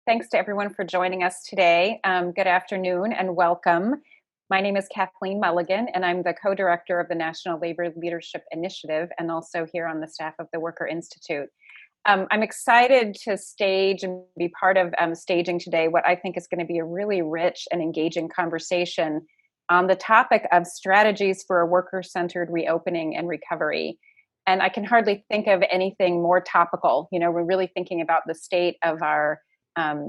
Thanks to everyone for joining us today. Good afternoon and welcome. My name is Kathleen Mulligan, and I'm the co-director of the National Labor Leadership Initiative and also here on the staff of the Worker Institute. I'm excited to stage and be part of staging today what I think is going to be a really rich and engaging conversation on the topic of strategies for a worker-centered reopening and recovery. And I can hardly think of anything more topical. You know, we're really thinking about the state of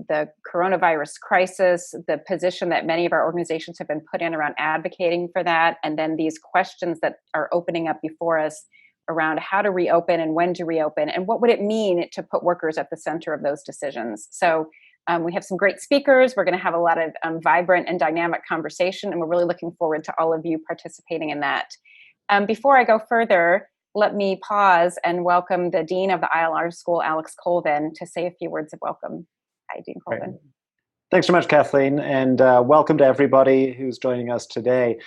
the coronavirus crisis, the position that many of our organizations have been put in around advocating for that, and then these questions that are opening up before us around how to reopen and when to reopen, and what would it mean to put workers at the center of those decisions. So we have some great speakers. We're going to have a lot of vibrant and dynamic conversation, and we're really looking forward to all of you participating in that. Before I go further, let me pause and welcome the Dean of the ILR School, Alex Colvin, to say a few words of welcome. Hi, Dean Colvin. Great. Thanks so much, Kathleen, and welcome to everybody who's joining us today.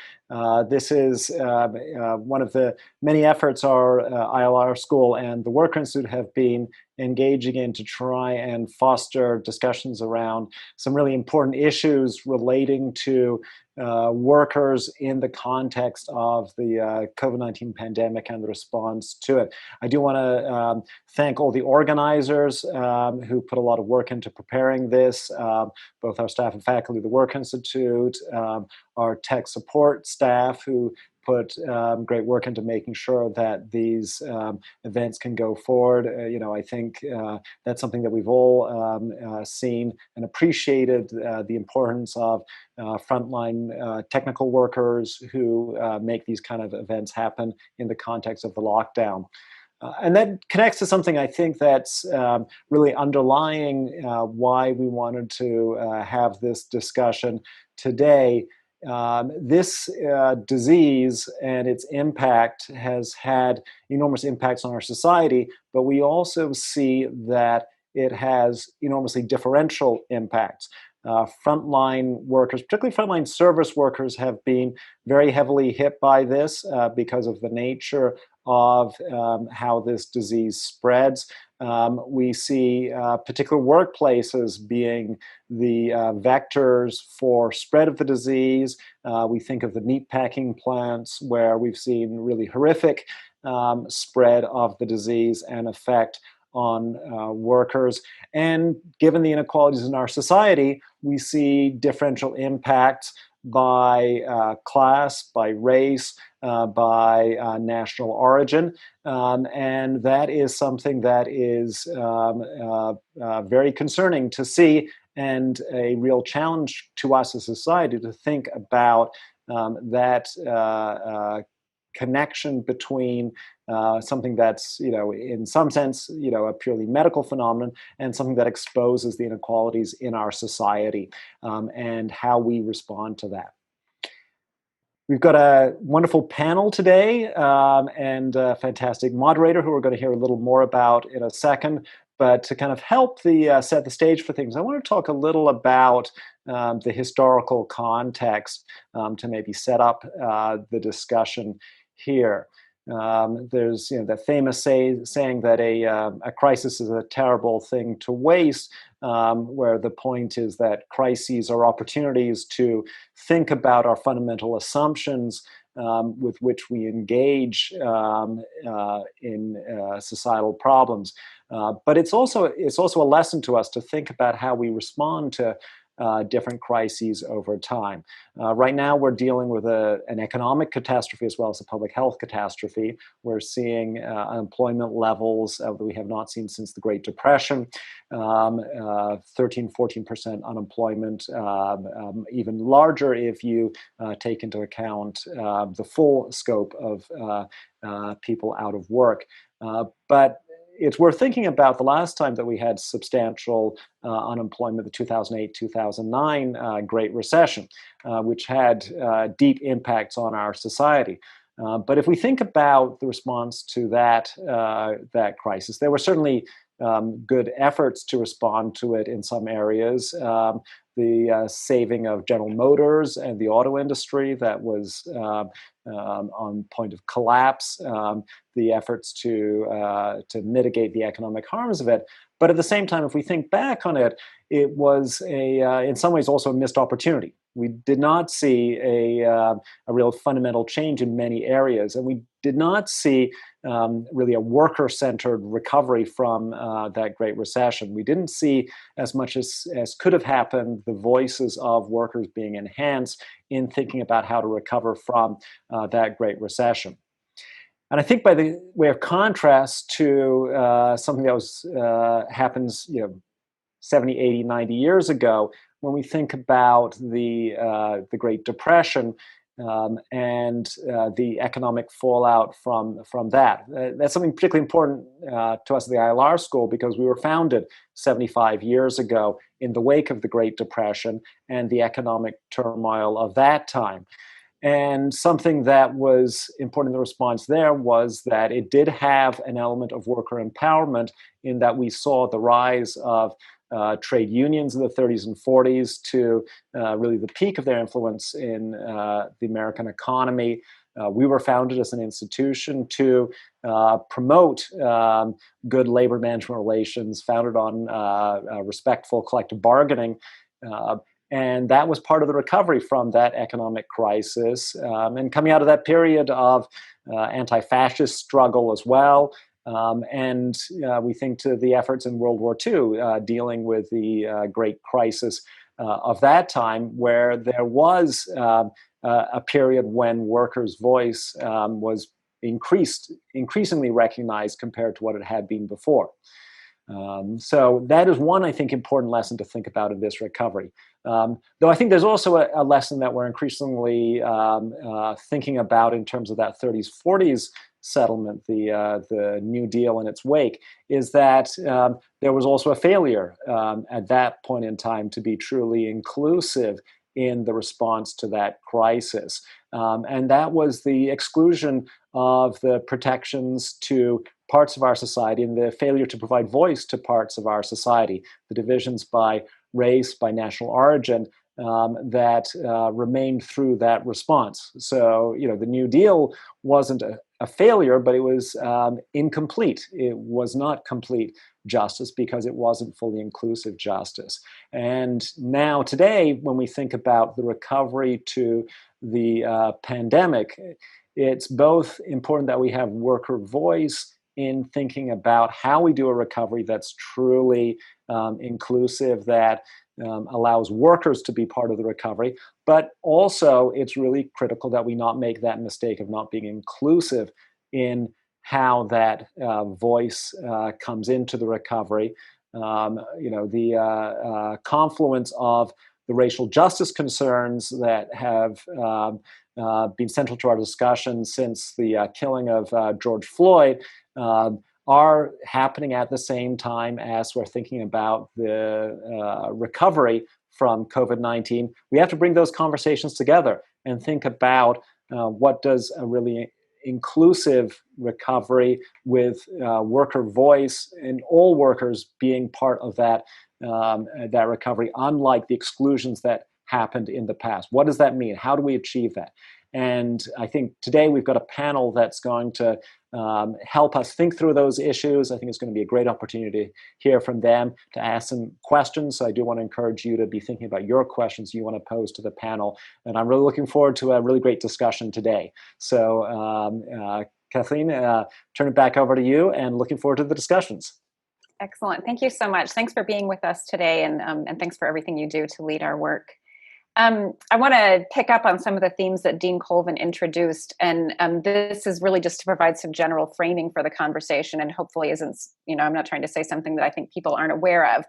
This is one of the many efforts our ILR School and the Worker Institute have been engaging in to try and foster discussions around some really important issues relating to workers in the context of the COVID-19 pandemic and the response to it. I do want to thank all the organizers who put a lot of work into preparing this, both our staff and faculty of the Work Institute, our tech support staff who put great work into making sure that these events can go forward. I think that's something that we've all seen and appreciated, the importance of frontline technical workers who make these kind of events happen in the context of the lockdown. And that connects to something I think that's really underlying why we wanted to have this discussion today. This disease and its impact has had enormous impacts on our society, but we also see that it has enormously differential impacts. Frontline workers, particularly frontline service workers, have been very heavily hit by this because of the nature of how this disease spreads. We see particular workplaces being the vectors for spread of the disease. We think of the meatpacking plants where we've seen really horrific spread of the disease and effect on workers. And given the inequalities in our society, we see differential impacts by class, by race, by national origin. And that is something that is very concerning to see, and a real challenge to us as a society to think about that connection between something that's, in some sense, a purely medical phenomenon, and something that exposes the inequalities in our society, and how we respond to that. We've got a wonderful panel today and a fantastic moderator who we're going to hear a little more about in a second. But to kind of help set the stage for things, I want to talk a little about the historical context to maybe set up the discussion here. There's the famous saying that a crisis is a terrible thing to waste, where the point is that crises are opportunities to think about our fundamental assumptions with which we engage in societal problems. But it's also a lesson to us to think about how we respond to different crises over time. Right now, we're dealing with an economic catastrophe as well as a public health catastrophe. We're seeing unemployment levels that we have not seen since the Great Depression, 13-14% unemployment, even larger if you take into account the full scope of people out of work. But it's worth thinking about the last time that we had substantial unemployment, the 2008-2009 Great Recession, which had deep impacts on our society. But if we think about the response to that crisis, there were certainly good efforts to respond to it in some areas. The saving of General Motors and the auto industry that was on point of collapse, the efforts to mitigate the economic harms of it. But at the same time, if we think back on it, it was in some ways also a missed opportunity. We did not see a real fundamental change in many areas, and we did not see really a worker-centered recovery from that Great Recession. We didn't see as much as could have happened, the voices of workers being enhanced in thinking about how to recover from that Great Recession. And I think by the way of contrast to something that was happens, 70, 80, 90 years ago, when we think about the Great Depression and the economic fallout from that. That's something particularly important to us at the ILR School, because we were founded 75 years ago in the wake of the Great Depression and the economic turmoil of that time. And something that was important in the response there was that it did have an element of worker empowerment, in that we saw the rise of trade unions in the 30s and 40s to really the peak of their influence in the American economy. We were founded as an institution to promote good labor management relations founded on respectful collective bargaining. And that was part of the recovery from that economic crisis. And coming out of that period of anti-fascist struggle as well. And we think to the efforts in World War II dealing with the great crisis of that time, where there was a period when workers' voice was increasingly recognized compared to what it had been before. So that is one, I think, important lesson to think about in this recovery. Though I think there's also a lesson that we're increasingly thinking about in terms of that 30s, 40s settlement, the New Deal in its wake, is that there was also a failure at that point in time to be truly inclusive in the response to that crisis. And that was the exclusion of the protections to parts of our society and the failure to provide voice to parts of our society, the divisions by race, by national origin, that remained through that response. So, the New Deal wasn't a failure, but it was incomplete. It was not complete justice because it wasn't fully inclusive justice. And now today, when we think about the recovery to the pandemic, it's both important that we have worker voice in thinking about how we do a recovery that's truly inclusive, that allows workers to be part of the recovery. But also, it's really critical that we not make that mistake of not being inclusive in how that voice comes into the recovery. The confluence of the racial justice concerns that have been central to our discussion since the killing of George Floyd are happening at the same time as we're thinking about the recovery from COVID-19. We have to bring those conversations together and think about what does a really inclusive recovery with worker voice and all workers being part of that recovery, unlike the exclusions that happened in the past. What does that mean? How do we achieve that? And I think today we've got a panel that's going to help us think through those issues. I think it's going to be a great opportunity to hear from them, to ask some questions. So I do want to encourage you to be thinking about your questions you want to pose to the panel. And I'm really looking forward to a really great discussion today. So Kathleen, turn it back over to you, and looking forward to the discussions. Excellent. Thank you so much. Thanks for being with us today, and thanks for everything you do to lead our work. I want to pick up on some of the themes that Dean Colvin introduced, and this is really just to provide some general framing for the conversation, and hopefully isn't, I'm not trying to say something that I think people aren't aware of,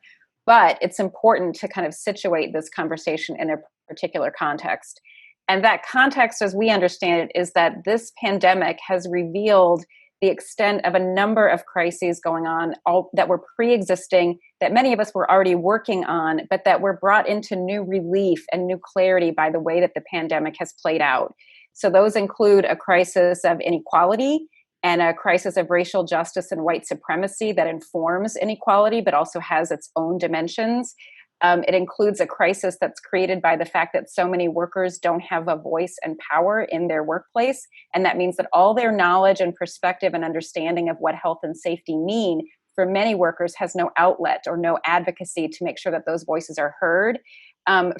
but it's important to kind of situate this conversation in a particular context. And that context, as we understand it, is that this pandemic has revealed the extent of a number of crises going on, all that were pre-existing, that many of us were already working on, but that were brought into new relief and new clarity by the way that the pandemic has played out. So those include a crisis of inequality and a crisis of racial justice and white supremacy that informs inequality, but also has its own dimensions. It includes a crisis that's created by the fact that so many workers don't have a voice and power in their workplace. And that means that all their knowledge and perspective and understanding of what health and safety mean for many workers, has no outlet or no advocacy to make sure that those voices are heard.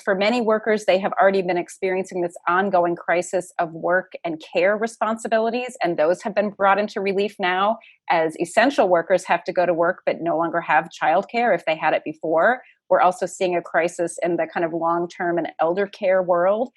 For many workers, they have already been experiencing this ongoing crisis of work and care responsibilities, and those have been brought into relief now as essential workers have to go to work but no longer have childcare if they had it before. We're also seeing a crisis in the kind of long-term and elder care world.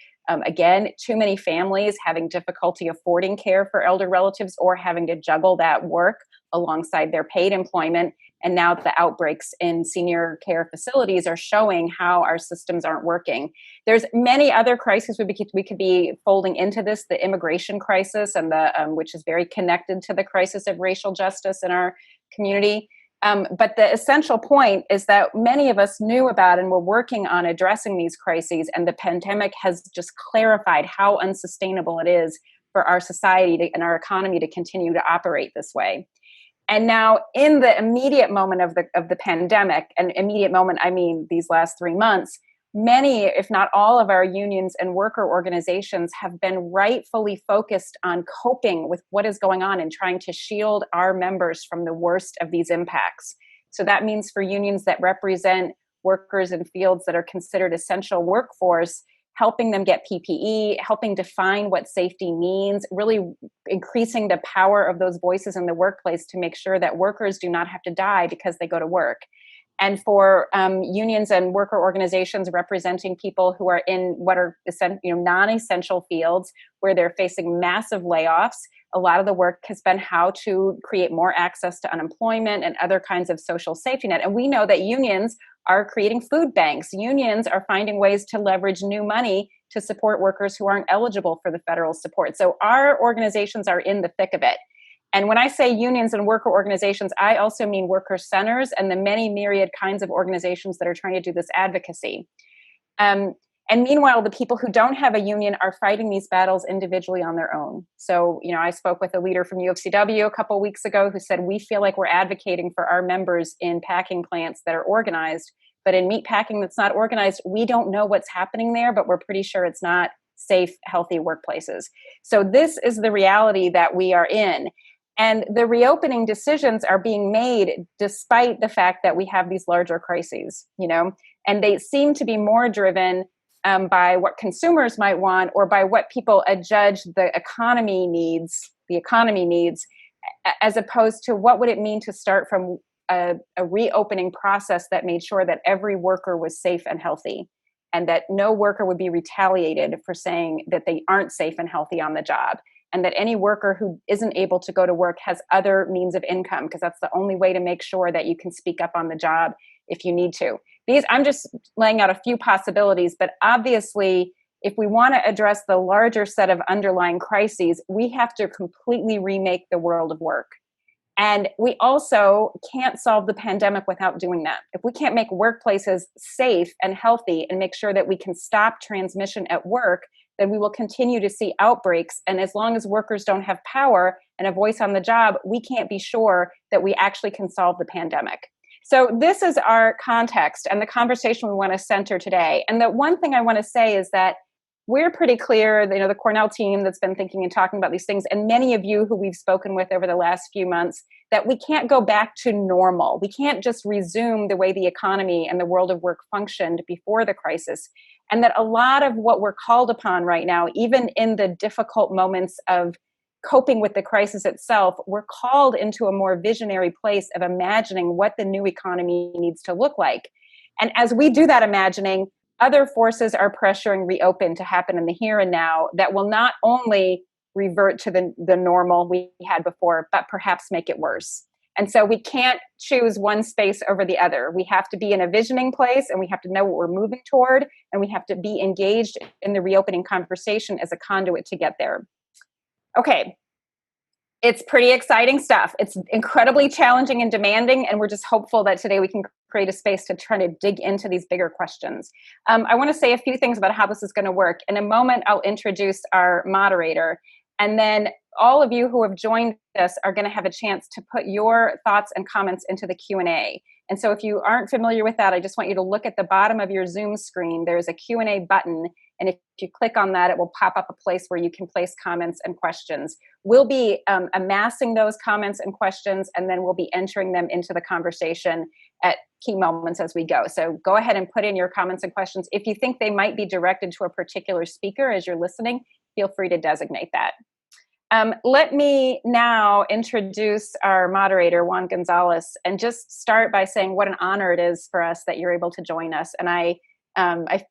Again, too many families having difficulty affording care for elder relatives or having to juggle that work alongside their paid employment. And now the outbreaks in senior care facilities are showing how our systems aren't working. There's many other crises we could be folding into this, the immigration crisis, and which is very connected to the crisis of racial justice in our community. But the essential point is that many of us knew about and were working on addressing these crises, and the pandemic has just clarified how unsustainable it is for our society and our economy to continue to operate this way. And now, in the immediate moment of the pandemic, and immediate moment, I mean these last 3 months, many, if not all of our unions and worker organizations have been rightfully focused on coping with what is going on and trying to shield our members from the worst of these impacts. So that means for unions that represent workers in fields that are considered essential workforce, helping them get PPE, helping define what safety means, really increasing the power of those voices in the workplace to make sure that workers do not have to die because they go to work. And for unions and worker organizations representing people who are in what are non-essential fields where they're facing massive layoffs, a lot of the work has been how to create more access to unemployment and other kinds of social safety net. And we know that unions are creating food banks. Unions are finding ways to leverage new money to support workers who aren't eligible for the federal support. So our organizations are in the thick of it. And when I say unions and worker organizations, I also mean worker centers and the many myriad kinds of organizations that are trying to do this advocacy. And meanwhile, the people who don't have a union are fighting these battles individually on their own. So, I spoke with a leader from UFCW a couple of weeks ago who said, we feel like we're advocating for our members in packing plants that are organized, but in meat packing that's not organized, we don't know what's happening there, but we're pretty sure it's not safe, healthy workplaces. So this is the reality that we are in. And the reopening decisions are being made despite the fact that we have these larger crises, and they seem to be more driven by what consumers might want or by what people adjudge the economy needs, as opposed to what would it mean to start from a reopening process that made sure that every worker was safe and healthy and that no worker would be retaliated for saying that they aren't safe and healthy on the job. And that any worker who isn't able to go to work has other means of income, because that's the only way to make sure that you can speak up on the job if you need to. I'm just laying out a few possibilities, but obviously, if we want to address the larger set of underlying crises, we have to completely remake the world of work. And we also can't solve the pandemic without doing that. If we can't make workplaces safe and healthy and make sure that we can stop transmission at work, then we will continue to see outbreaks. And as long as workers don't have power and a voice on the job, we can't be sure that we actually can solve the pandemic. So this is our context and the conversation we want to center today. And the one thing I want to say is that we're pretty clear, the Cornell team that's been thinking and talking about these things, and many of you who we've spoken with over the last few months, that we can't go back to normal. We can't just resume the way the economy and the world of work functioned before the crisis. And that a lot of what we're called upon right now, even in the difficult moments of coping with the crisis itself, we're called into a more visionary place of imagining what the new economy needs to look like. And as we do that imagining, other forces are pressuring reopen to happen in the here and now that will not only revert to the normal we had before, but perhaps make it worse. And so we can't choose one space over the other. We have to be in a visioning place, and we have to know what we're moving toward, and we have to be engaged in the reopening conversation as a conduit to get there. Okay. It's pretty exciting stuff. It's incredibly challenging and demanding, and we're just hopeful that today we can create a space to try to dig into these bigger questions. I want to say a few things about how this is going to work. In a moment, I'll introduce our moderator, and then all of you who have joined us are going to have a chance to put your thoughts and comments into the Q&A. And so if you aren't familiar with that, I just want you to look at the bottom of your Zoom screen. There's a Q&A button, And if you click on that, it will pop up a place where you can place comments and questions. We'll be amassing those comments and questions, and then we'll be entering them into the conversation at key moments as we go. So go ahead and put in your comments and questions. If you think they might be directed to a particular speaker as you're listening, feel free to designate that. Let me now introduce our moderator, Juan González, and just start by saying what an honor it is for us that you're able to join us. And I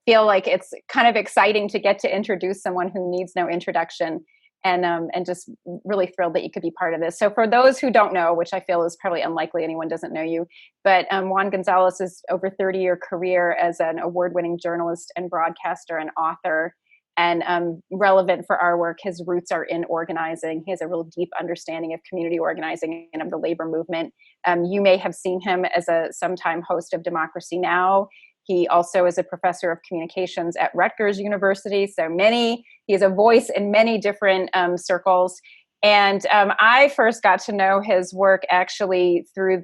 feel like it's kind of exciting to get to introduce someone who needs no introduction, and just really thrilled that you could be part of this. So for those who don't know, which I feel is probably unlikely anyone doesn't know you, but Juan González's over 30-year career as an award-winning journalist and broadcaster and author. And relevant for our work, his roots are in organizing. He has a real deep understanding of community organizing and of the labor movement. You may have seen him as a sometime host of Democracy Now! He also is a professor of communications at Rutgers University. So he has a voice in many different circles. And I first got to know his work actually through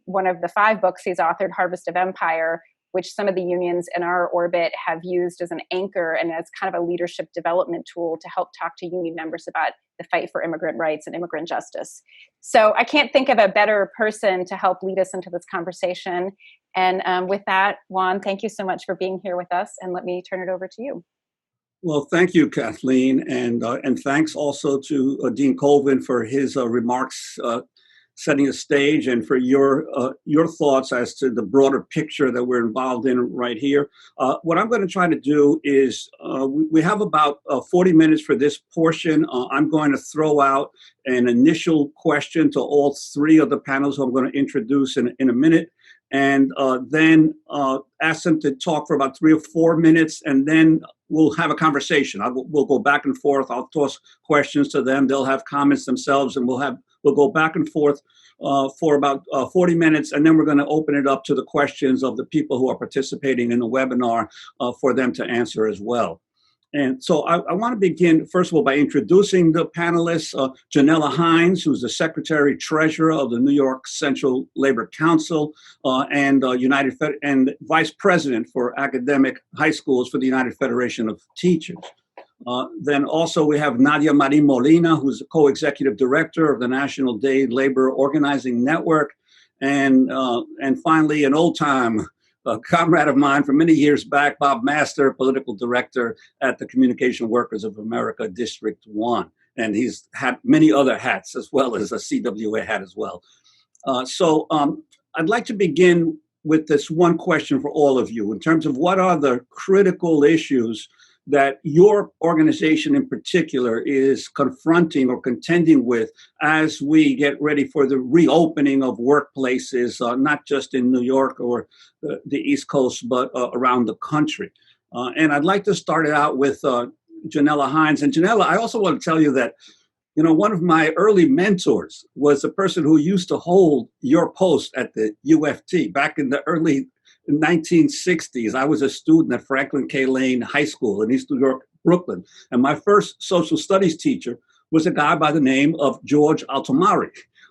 one of the 5 books he's authored, Harvest of Empire, which some of the unions in our orbit have used as an anchor and as kind of a leadership development tool to help talk to union members about the fight for immigrant rights and immigrant justice. So I can't think of a better person to help lead us into this conversation. And with that, Juan, thank you so much for being here with us. And let me turn it over to you. Well, thank you, Kathleen. And thanks also to Dean Colvin for his remarks setting a stage, and for your thoughts as to the broader picture that we're involved in right here. What I'm going to try to do is, we have about 40 minutes for this portion. I'm going to throw out an initial question to all 3 of the panels who I'm going to introduce in a minute, and then ask them to talk for about 3 or 4 minutes, and then we'll have a conversation. We'll go back and forth. I'll toss questions to them. They'll have comments themselves, and we'll go back and forth for about 40 minutes, and then we're going to open it up to the questions of the people who are participating in the webinar for them to answer as well. And so I want to begin, first of all, by introducing the panelists. Janella Hines, who's the Secretary Treasurer of the New York Central Labor Council and Vice President for Academic High Schools for the United Federation of Teachers. Then also we have Nadia Marie Molina, who's the co-executive director of the National Day Labor Organizing Network. And finally, an old-time comrade of mine from many years back, Bob Master, political director at the Communication Workers of America, District 1. And he's had many other hats as well as a CWA hat as well. So I'd like to begin with this one question for all of you in terms of what are the critical issues that your organization in particular is confronting or contending with as we get ready for the reopening of workplaces, not just in New York or the East Coast, but around the country. And I'd like to start it out with Janella Hines. And Janella, I also want to tell you that, you know, one of my early mentors was the person who used to hold your post at the UFT back in the early 1960s. I was a student at Franklin K. Lane High School in East New York, Brooklyn. And my first social studies teacher was a guy by the name of George Altomari,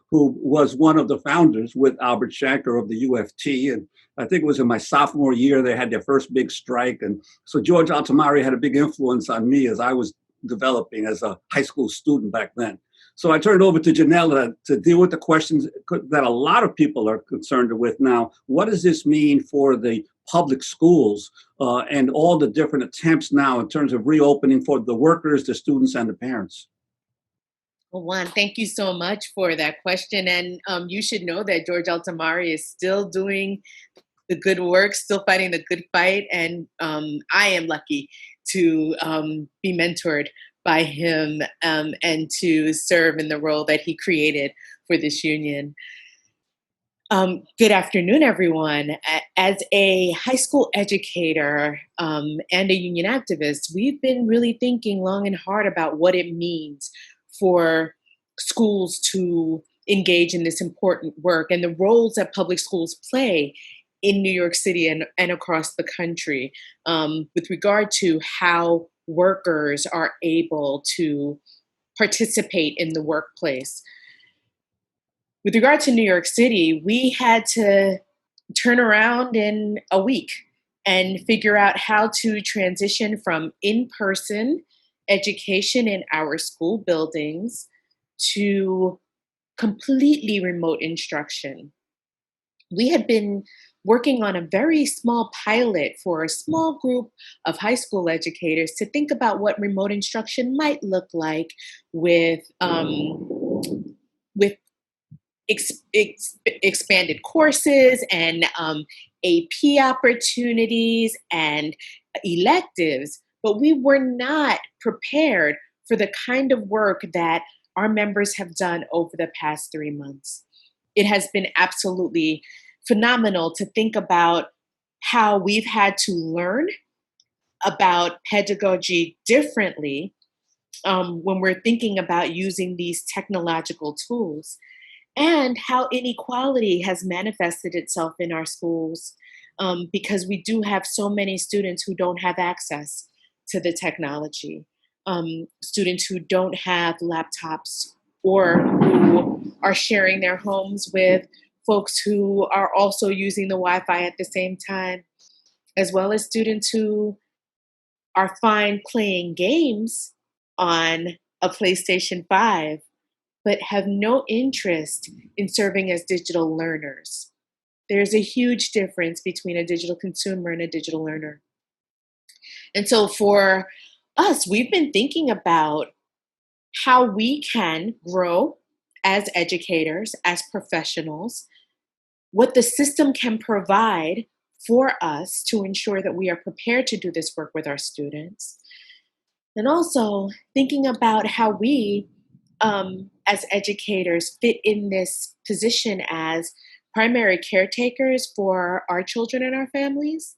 who was one of the founders with Albert Shanker of the UFT. And I think it was in my sophomore year, they had their first big strike. And so George Altomari had a big influence on me as I was developing as a high school student back then. So I turned over to Janella to deal with the questions that a lot of people are concerned with now. What does this mean for the public schools and all the different attempts now in terms of reopening for the workers, the students, and the parents? Well, Juan, thank you so much for that question. And you should know that George Altomari is still doing the good work, still fighting the good fight. And I am lucky to be mentored by him and to serve in the role that he created for this union. Good afternoon, everyone. As a high school educator and a union activist, we've been really thinking long and hard about what it means for schools to engage in this important work and the roles that public schools play in New York City and across the country with regard to how workers are able to participate in the workplace. With regard to New York City, we had to turn around in a week and figure out how to transition from in-person education in our school buildings to completely remote instruction. We had been working on a very small pilot for a small group of high school educators to think about what remote instruction might look like with expanded courses and AP opportunities and electives, but we were not prepared for the kind of work that our members have done over the past 3 months. It has been absolutely phenomenal to think about how we've had to learn about pedagogy differently when we're thinking about using these technological tools, and how inequality has manifested itself in our schools because we do have so many students who don't have access to the technology, students who don't have laptops or who are sharing their homes with folks who are also using the Wi-Fi at the same time, as well as students who are fine playing games on a PlayStation 5, but have no interest in serving as digital learners. There's a huge difference between a digital consumer and a digital learner. And so for us, we've been thinking about how we can grow as educators, as professionals, what the system can provide for us to ensure that we are prepared to do this work with our students. And also thinking about how we, as educators, fit in this position as primary caretakers for our children and our families,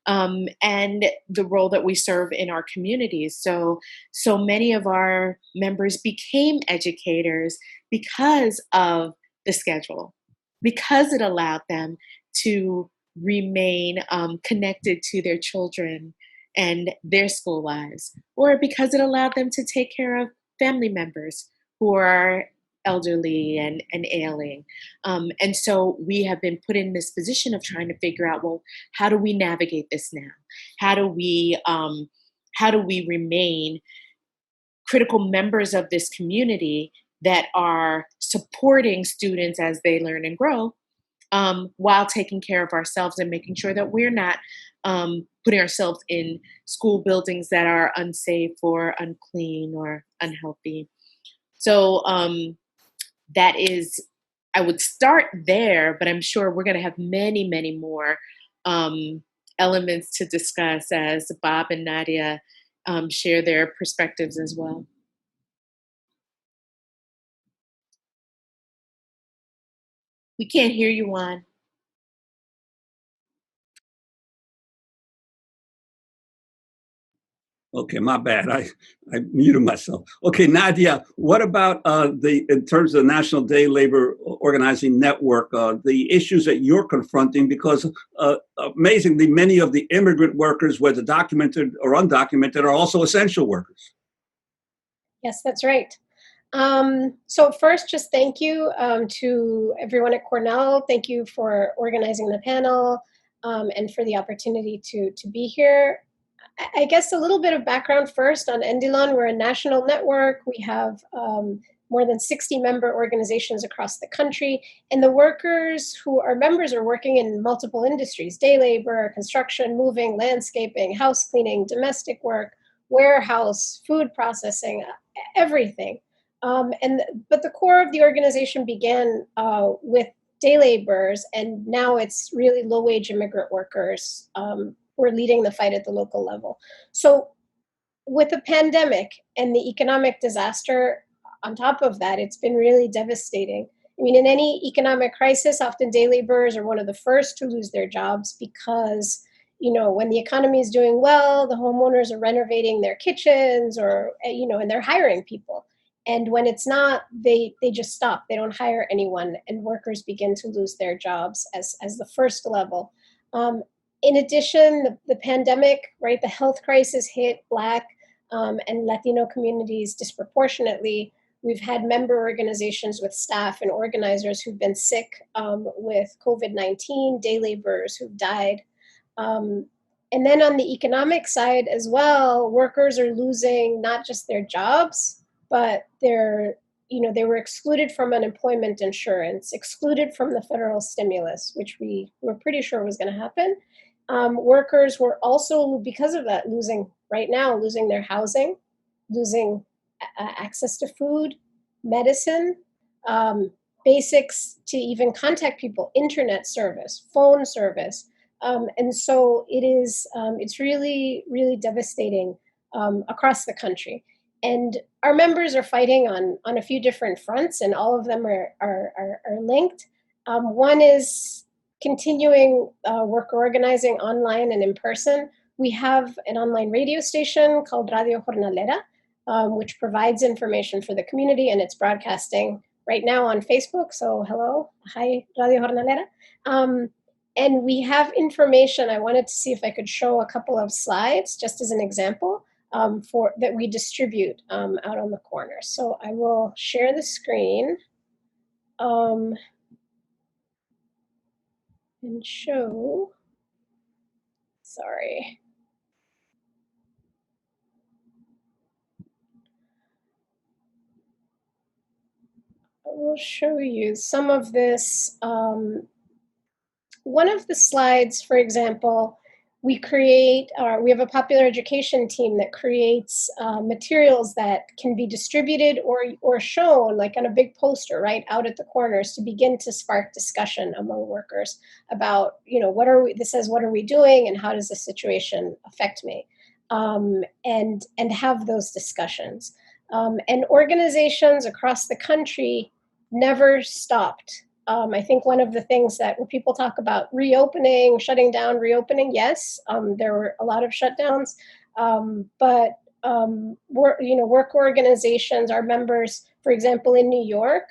and the role that we serve in our communities. So many of our members became educators because of the schedule, because it allowed them to remain connected to their children and their school lives, or because it allowed them to take care of family members who are elderly and ailing. And so we have been put in this position of trying to figure out, well, how do we navigate this now? How do we remain critical members of this community that are supporting students as they learn and grow, while taking care of ourselves and making sure that we're not putting ourselves in school buildings that are unsafe or unclean or unhealthy. So that is, I would start there, but I'm sure we're going to have many, many more elements to discuss as Bob and Nadia share their perspectives as well. We can't hear you, Juan. Okay, my bad. I muted myself. Okay, Nadia, what about in terms of the National Day Labor Organizing Network, the issues that you're confronting? Because amazingly, many of the immigrant workers, whether documented or undocumented, are also essential workers. Yes, that's right. So first, just thank you to everyone at Cornell. Thank you for organizing the panel and for the opportunity to be here. I guess a little bit of background first on Endilon. We're a national network. We have more than 60 member organizations across the country. And the workers who are members are working in multiple industries: day labor, construction, moving, landscaping, house cleaning, domestic work, warehouse, food processing, everything. But the core of the organization began with day laborers, and now it's really low-wage immigrant workers who are leading the fight at the local level. So with the pandemic and the economic disaster on top of that, it's been really devastating. I mean, in any economic crisis, often day laborers are one of the first to lose their jobs because, you know, when the economy is doing well, the homeowners are renovating their kitchens or, you know, and they're hiring people. And when it's not, they just stop. They don't hire anyone, and workers begin to lose their jobs as the first level. In addition, the pandemic, right, the health crisis hit Black and Latino communities disproportionately. We've had member organizations with staff and organizers who've been sick with COVID-19, day laborers who've died. And then on the economic side as well, workers are losing not just their jobs, but they were excluded from unemployment insurance, excluded from the federal stimulus, which we were pretty sure was going to happen. Workers were also, because of that, losing their housing, losing access to food, medicine, basics to even contact people, internet service, phone service. And so it's really, really devastating across the country. And our members are fighting on a few different fronts, and all of them are linked. One is continuing worker organizing online and in person. We have an online radio station called Radio Jornalera, which provides information for the community, and it's broadcasting right now on Facebook. So hello, hi, Radio Jornalera. And we have information. I wanted to see if I could show a couple of slides, just as an example, that we distribute out on the corner. So I will share the screen and show. Sorry. I will show you some of this. One of the slides, for example, we have a popular education team that creates materials that can be distributed or shown, like on a big poster right out at the corners, to begin to spark discussion among workers about, this says, what are we doing and how does the situation affect me? And have those discussions. And organizations across the country never stopped. I think one of the things that when people talk about reopening, shutting down, reopening, yes, there were a lot of shutdowns, but work organizations, our members, for example, in New York,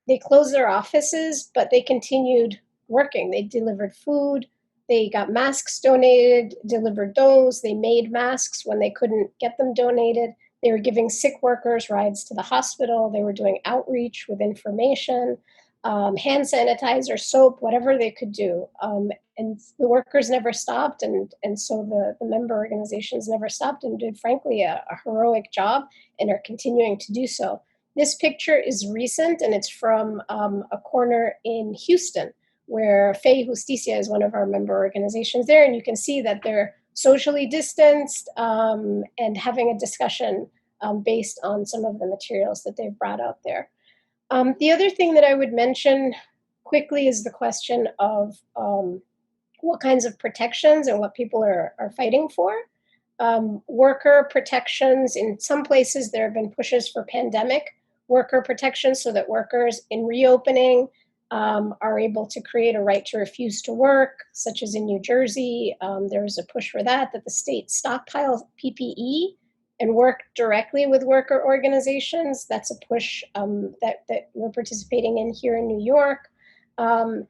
they closed their offices, but they continued working. They delivered food, they got masks donated, delivered those, they made masks when they couldn't get them donated. They were giving sick workers rides to the hospital. They were doing outreach with information. Hand sanitizer, soap, whatever they could do. And the workers never stopped, and so the member organizations never stopped and did, frankly, a heroic job and are continuing to do so. This picture is recent, and it's from a corner in Houston, where Fe Justicia is one of our member organizations there, and you can see that they're socially distanced and having a discussion based on some of the materials that they've brought out there. The other thing that I would mention quickly is the question of what kinds of protections and what people are fighting for. Worker protections, in some places there have been pushes for pandemic worker protections so that workers in reopening are able to create a right to refuse to work, such as in New Jersey. There was a push for that the state stockpile PPE and work directly with worker organizations. That's a push that we're participating in here in New York. And,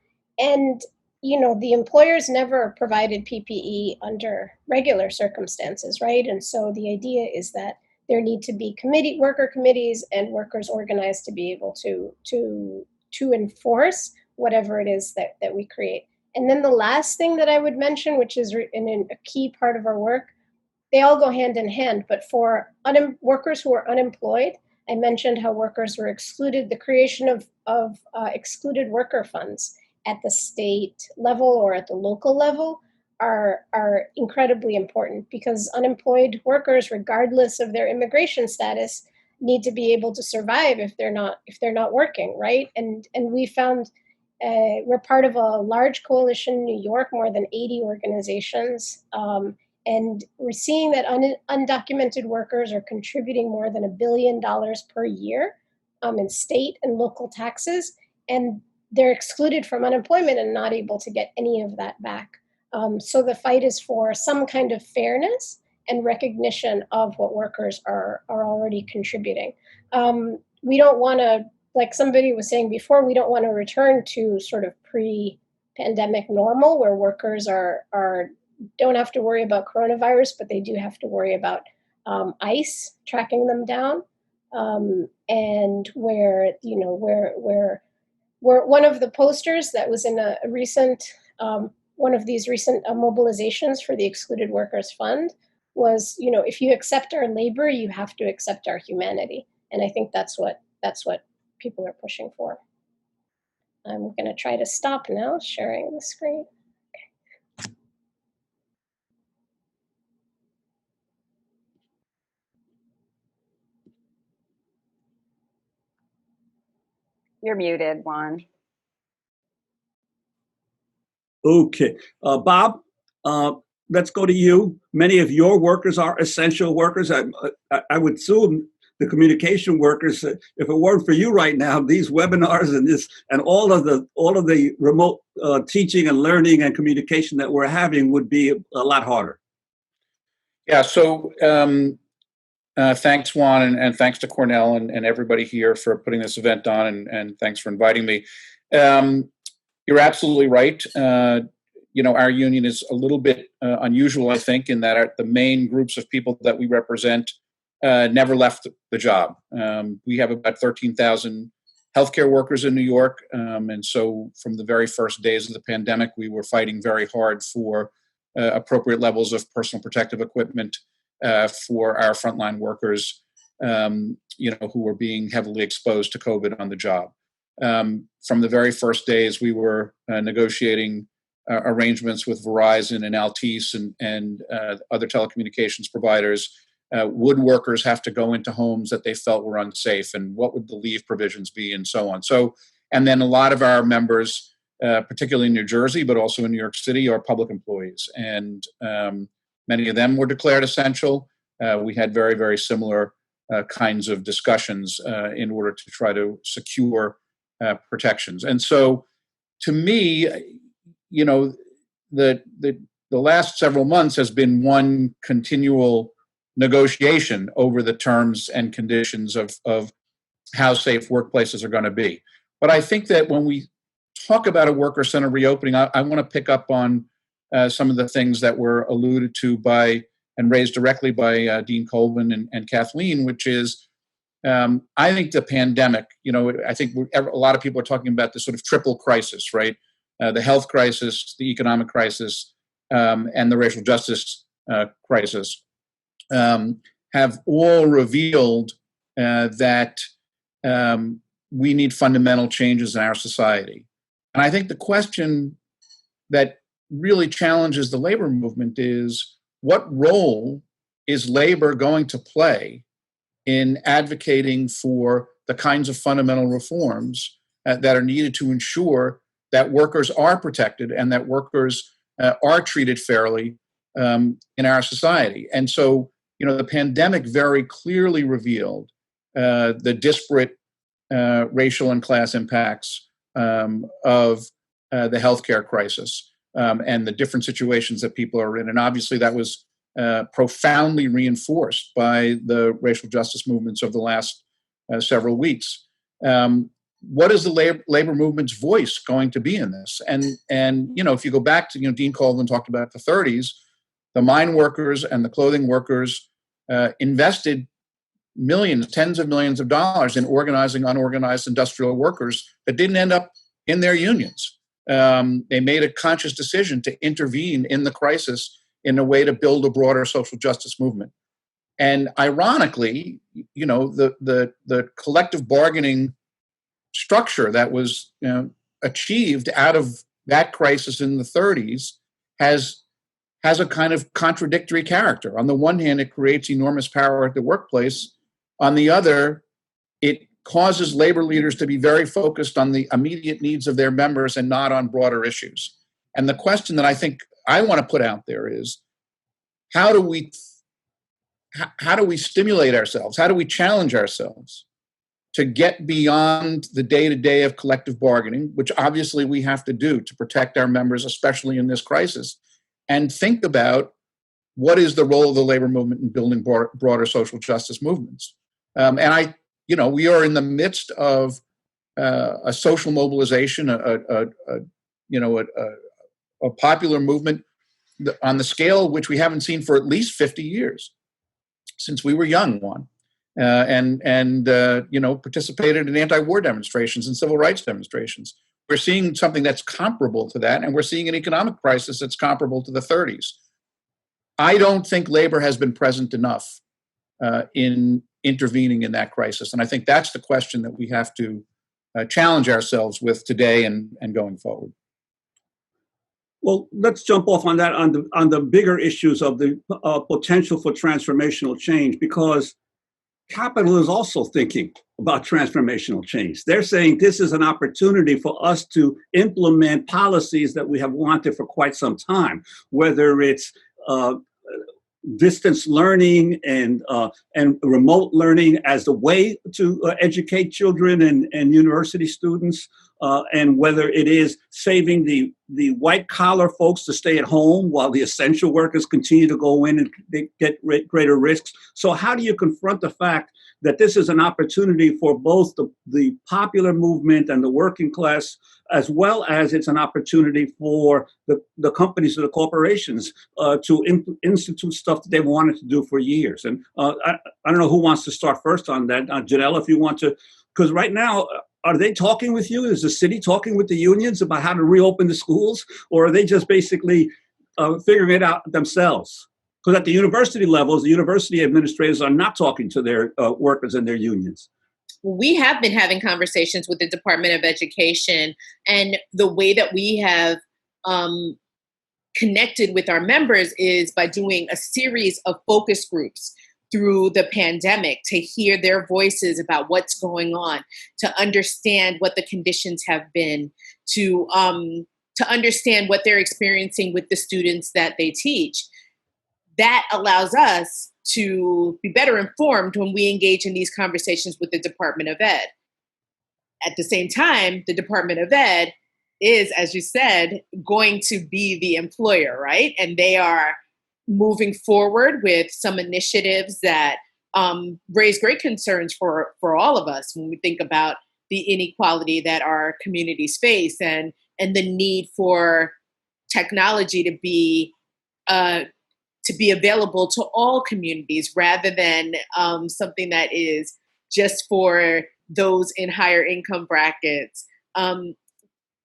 the employers never provided PPE under regular circumstances, right? And so the idea is that there need to be worker committees and workers organized to be able to enforce whatever it is that we create. And then the last thing that I would mention, which is a key part of our work, they all go hand in hand, but for workers who are unemployed, I mentioned how workers were excluded. The creation of excluded worker funds at the state level or at the local level are incredibly important, because unemployed workers, regardless of their immigration status, need to be able to survive if they're not working, right? And we found we're part of a large coalition in New York, more than 80 organizations. And we're seeing that undocumented workers are contributing more than $1 billion per year in state and local taxes, and they're excluded from unemployment and not able to get any of that back. So the fight is for some kind of fairness and recognition of what workers are already contributing. We don't want to, like somebody was saying before, we don't want to return to sort of pre-pandemic normal where workers don't have to worry about coronavirus, but they do have to worry about ICE tracking them down, and where one of the posters that was in a recent one of these recent mobilizations for the Excluded Workers Fund was, if you accept our labor, you have to accept our humanity. And I think that's what people are pushing for. I'm going to try to stop now sharing the screen. You're muted, Juan. Okay. Bob, let's go to you. Many of your workers are essential workers. I would assume the communication workers, if it weren't for you right now, these webinars and all of the remote teaching and learning and communication that we're having would be a lot harder. Yeah, so thanks, Juan, and thanks to Cornell and everybody here for putting this event on, and thanks for inviting me. You're absolutely right. Our union is a little bit unusual, I think, in that the main groups of people that we represent never left the job. We have about 13,000 healthcare workers in New York, and so from the very first days of the pandemic, we were fighting very hard for appropriate levels of personal protective equipment for our frontline workers, who were being heavily exposed to COVID on the job. From the very first days, we were negotiating arrangements with Verizon and Altice and other telecommunications providers. Would workers have to go into homes that they felt were unsafe, and what would the leave provisions be, and so on. And then a lot of our members, particularly in New Jersey, but also in New York City, are public employees, and many of them were declared essential. We had very, very similar kinds of discussions in order to try to secure protections. And so, to me, the last several months has been one continual negotiation over the terms and conditions of how safe workplaces are going to be. But I think that when we talk about a worker center reopening, I want to pick up on some of the things that were alluded to by and raised directly by Dean Colvin and Kathleen, which is, I think the pandemic, I think a lot of people are talking about this sort of triple crisis, right? The health crisis, the economic crisis, and the racial justice crisis have all revealed that we need fundamental changes in our society. And I think the question that really challenges the labor movement is, what role is labor going to play in advocating for the kinds of fundamental reforms that are needed to ensure that workers are protected and that workers are treated fairly in our society? And so, the pandemic very clearly revealed the disparate racial and class impacts of the healthcare crisis and the different situations that people are in. And obviously that was profoundly reinforced by the racial justice movements of the last several weeks. What is the labor movement's voice going to be in this? And if you go back to, Dean Colvin talked about the 30s, the mine workers and the clothing workers invested millions, tens of millions of dollars in organizing unorganized industrial workers that didn't end up in their unions. They made a conscious decision to intervene in the crisis in a way to build a broader social justice movement. And ironically, the collective bargaining structure that was achieved out of that crisis in the 30s has a kind of contradictory character. On the one hand, it creates enormous power at the workplace. On the other, it causes labor leaders to be very focused on the immediate needs of their members and not on broader issues. And the question that I think I want to put out there is, how do we stimulate ourselves? How do we challenge ourselves to get beyond the day-to-day of collective bargaining, which obviously we have to do to protect our members, especially in this crisis, and think about what is the role of the labor movement in building broader social justice movements? And we are in the midst of a social mobilization, a popular movement on the scale which we haven't seen for at least 50 years, since we were young, Juan, and participated in anti-war demonstrations and civil rights demonstrations. we're seeing something that's comparable to that, and we're seeing an economic crisis that's comparable to the 30s. I don't think labor has been present enough in intervening in that crisis. And I think that's the question that we have to challenge ourselves with today and going forward. Well, let's jump off on that, on the bigger issues of the potential for transformational change, because capital is also thinking about transformational change. They're saying this is an opportunity for us to implement policies that we have wanted for quite some time, whether it's distance learning and remote learning as the way to educate children and university students, and whether it is saving the white collar folks to stay at home while the essential workers continue to go in and they get greater risks. So how do you confront the fact that this is an opportunity for both the popular movement and the working class, as well as it's an opportunity for the companies or the corporations to institute stuff that they wanted to do for years? And I don't know who wants to start first on that. Janelle, if you want to, because right now, are they talking with you? Is the city talking with the unions about how to reopen the schools? Or are they just basically figuring it out themselves? Because at the university levels, the university administrators are not talking to their workers and their unions. We have been having conversations with the Department of Education, and the way that we have connected with our members is by doing a series of focus groups through the pandemic to hear their voices about what's going on, to understand what the conditions have been, to understand what they're experiencing with the students that they teach. That allows us to be better informed when we engage in these conversations with the Department of Ed. At the same time, the Department of Ed is, as you said, going to be the employer, right? And they are moving forward with some initiatives that raise great concerns for all of us when we think about the inequality that our communities face, and the need for technology to be available to all communities rather than something that is just for those in higher income brackets.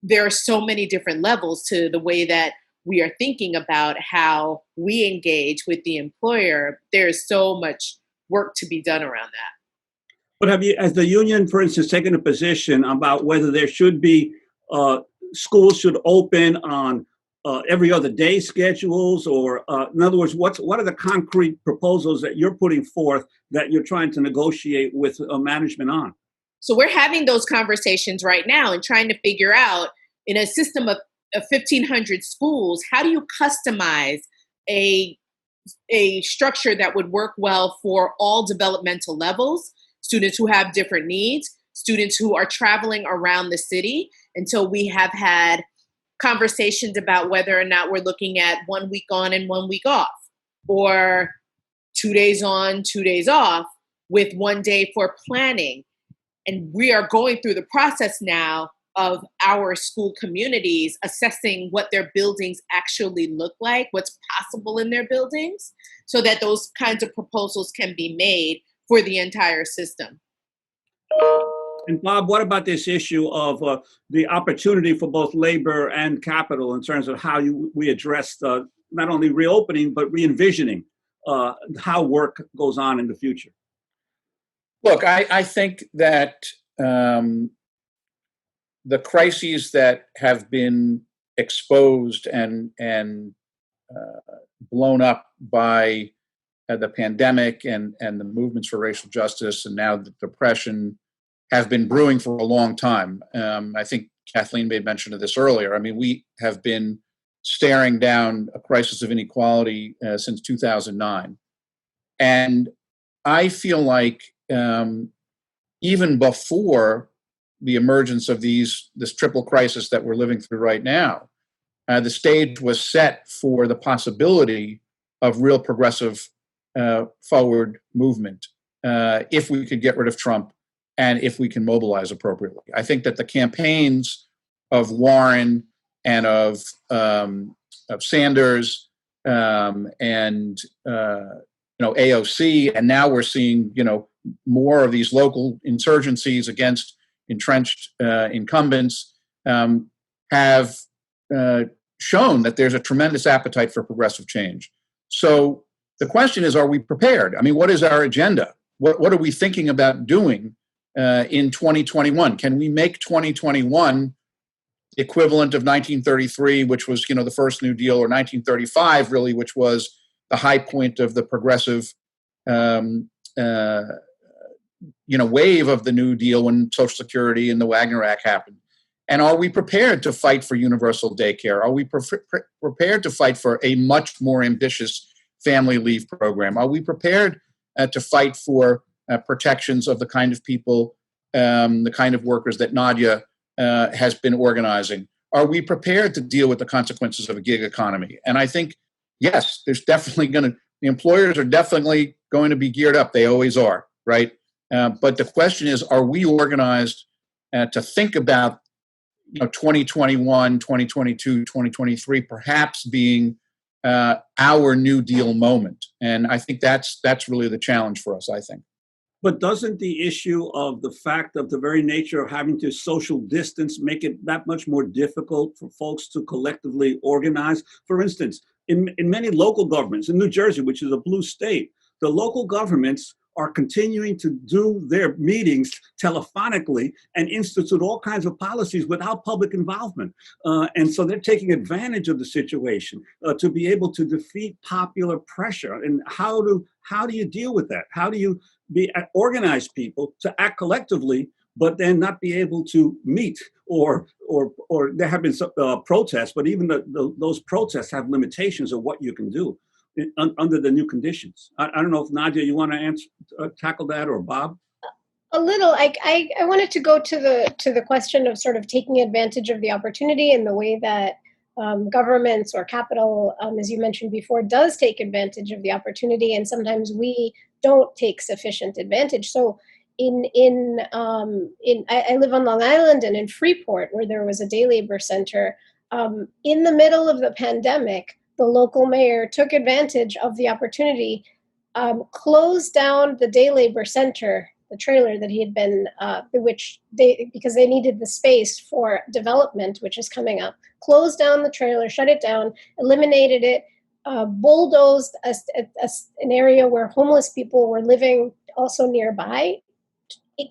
There are so many different levels to the way that we are thinking about how we engage with the employer. There's so much work to be done around that. But have you, as the union, for instance, taken a position about whether there should be schools should open on every other day schedules, or in other words, what are the concrete proposals that you're putting forth that you're trying to negotiate with management on? So we're having those conversations right now and trying to figure out, in a system of 1,500 schools, how do you customize a structure that would work well for all developmental levels, students who have different needs, students who are traveling around the city. And so we have had conversations about whether or not we're looking at 1 week on and 1 week off, or 2 days on, 2 days off, with 1 day for planning. And we are going through the process now of our school communities assessing what their buildings actually look like, what's possible in their buildings, so that those kinds of proposals can be made for the entire system. And Bob, what about this issue of the opportunity for both labor and capital in terms of how we address not only reopening, but re-envisioning how work goes on in the future? Look, I think that the crises that have been exposed and blown up by the pandemic and the movements for racial justice, and now the depression, have been brewing for a long time. I think Kathleen made mention of this earlier. I mean, we have been staring down a crisis of inequality since 2009. And I feel like even before the emergence of this triple crisis that we're living through right now, the stage was set for the possibility of real progressive forward movement if we could get rid of Trump and if we can mobilize appropriately. I think that the campaigns of Warren and of Sanders and AOC, and now we're seeing more of these local insurgencies against entrenched incumbents, have shown that there's a tremendous appetite for progressive change. So the question is, are we prepared? I mean, what is our agenda? What are we thinking about doing in 2021? Can we make 2021 the equivalent of 1933, which was, the first New Deal, or 1935, really, which was the high point of the progressive, wave of the New Deal when Social Security and the Wagner Act happened? And are we prepared to fight for universal daycare? Are we prepared to fight for a much more ambitious family leave program? Are we prepared to fight for protections of the kind of people, the kind of workers that Nadia has been organizing? Are we prepared to deal with the consequences of a gig economy? And I think, yes, there's definitely the employers are definitely going to be geared up. They always are, right? But the question is, are we organized to think about 2021, 2022, 2023 perhaps being our New Deal moment? And I think that's really the challenge for us, I think. But doesn't the issue of the fact of the very nature of having to social distance make it that much more difficult for folks to collectively organize? For instance, in many local governments, in New Jersey, which is a blue state, the local governments are continuing to do their meetings telephonically and institute all kinds of policies without public involvement. And so they're taking advantage of the situation to be able to defeat popular pressure. And how do you deal with that? How do you organize people to act collectively, but then not be able to meet? Or there have been some protests, but even those protests have limitations of what you can do under the new conditions. I don't know if Nadia, you want to tackle that, or Bob? A little. I wanted to go to the question of sort of taking advantage of the opportunity in the way that governments or capital, as you mentioned before, does take advantage of the opportunity, and sometimes we don't take sufficient advantage. So I live on Long Island, and in Freeport, where there was a day labor center, in the middle of the pandemic, the local mayor took advantage of the opportunity, closed down the day labor center, the trailer that he had been, because they needed the space for development, which is coming up, closed down the trailer, shut it down, eliminated it, bulldozed an area where homeless people were living also nearby,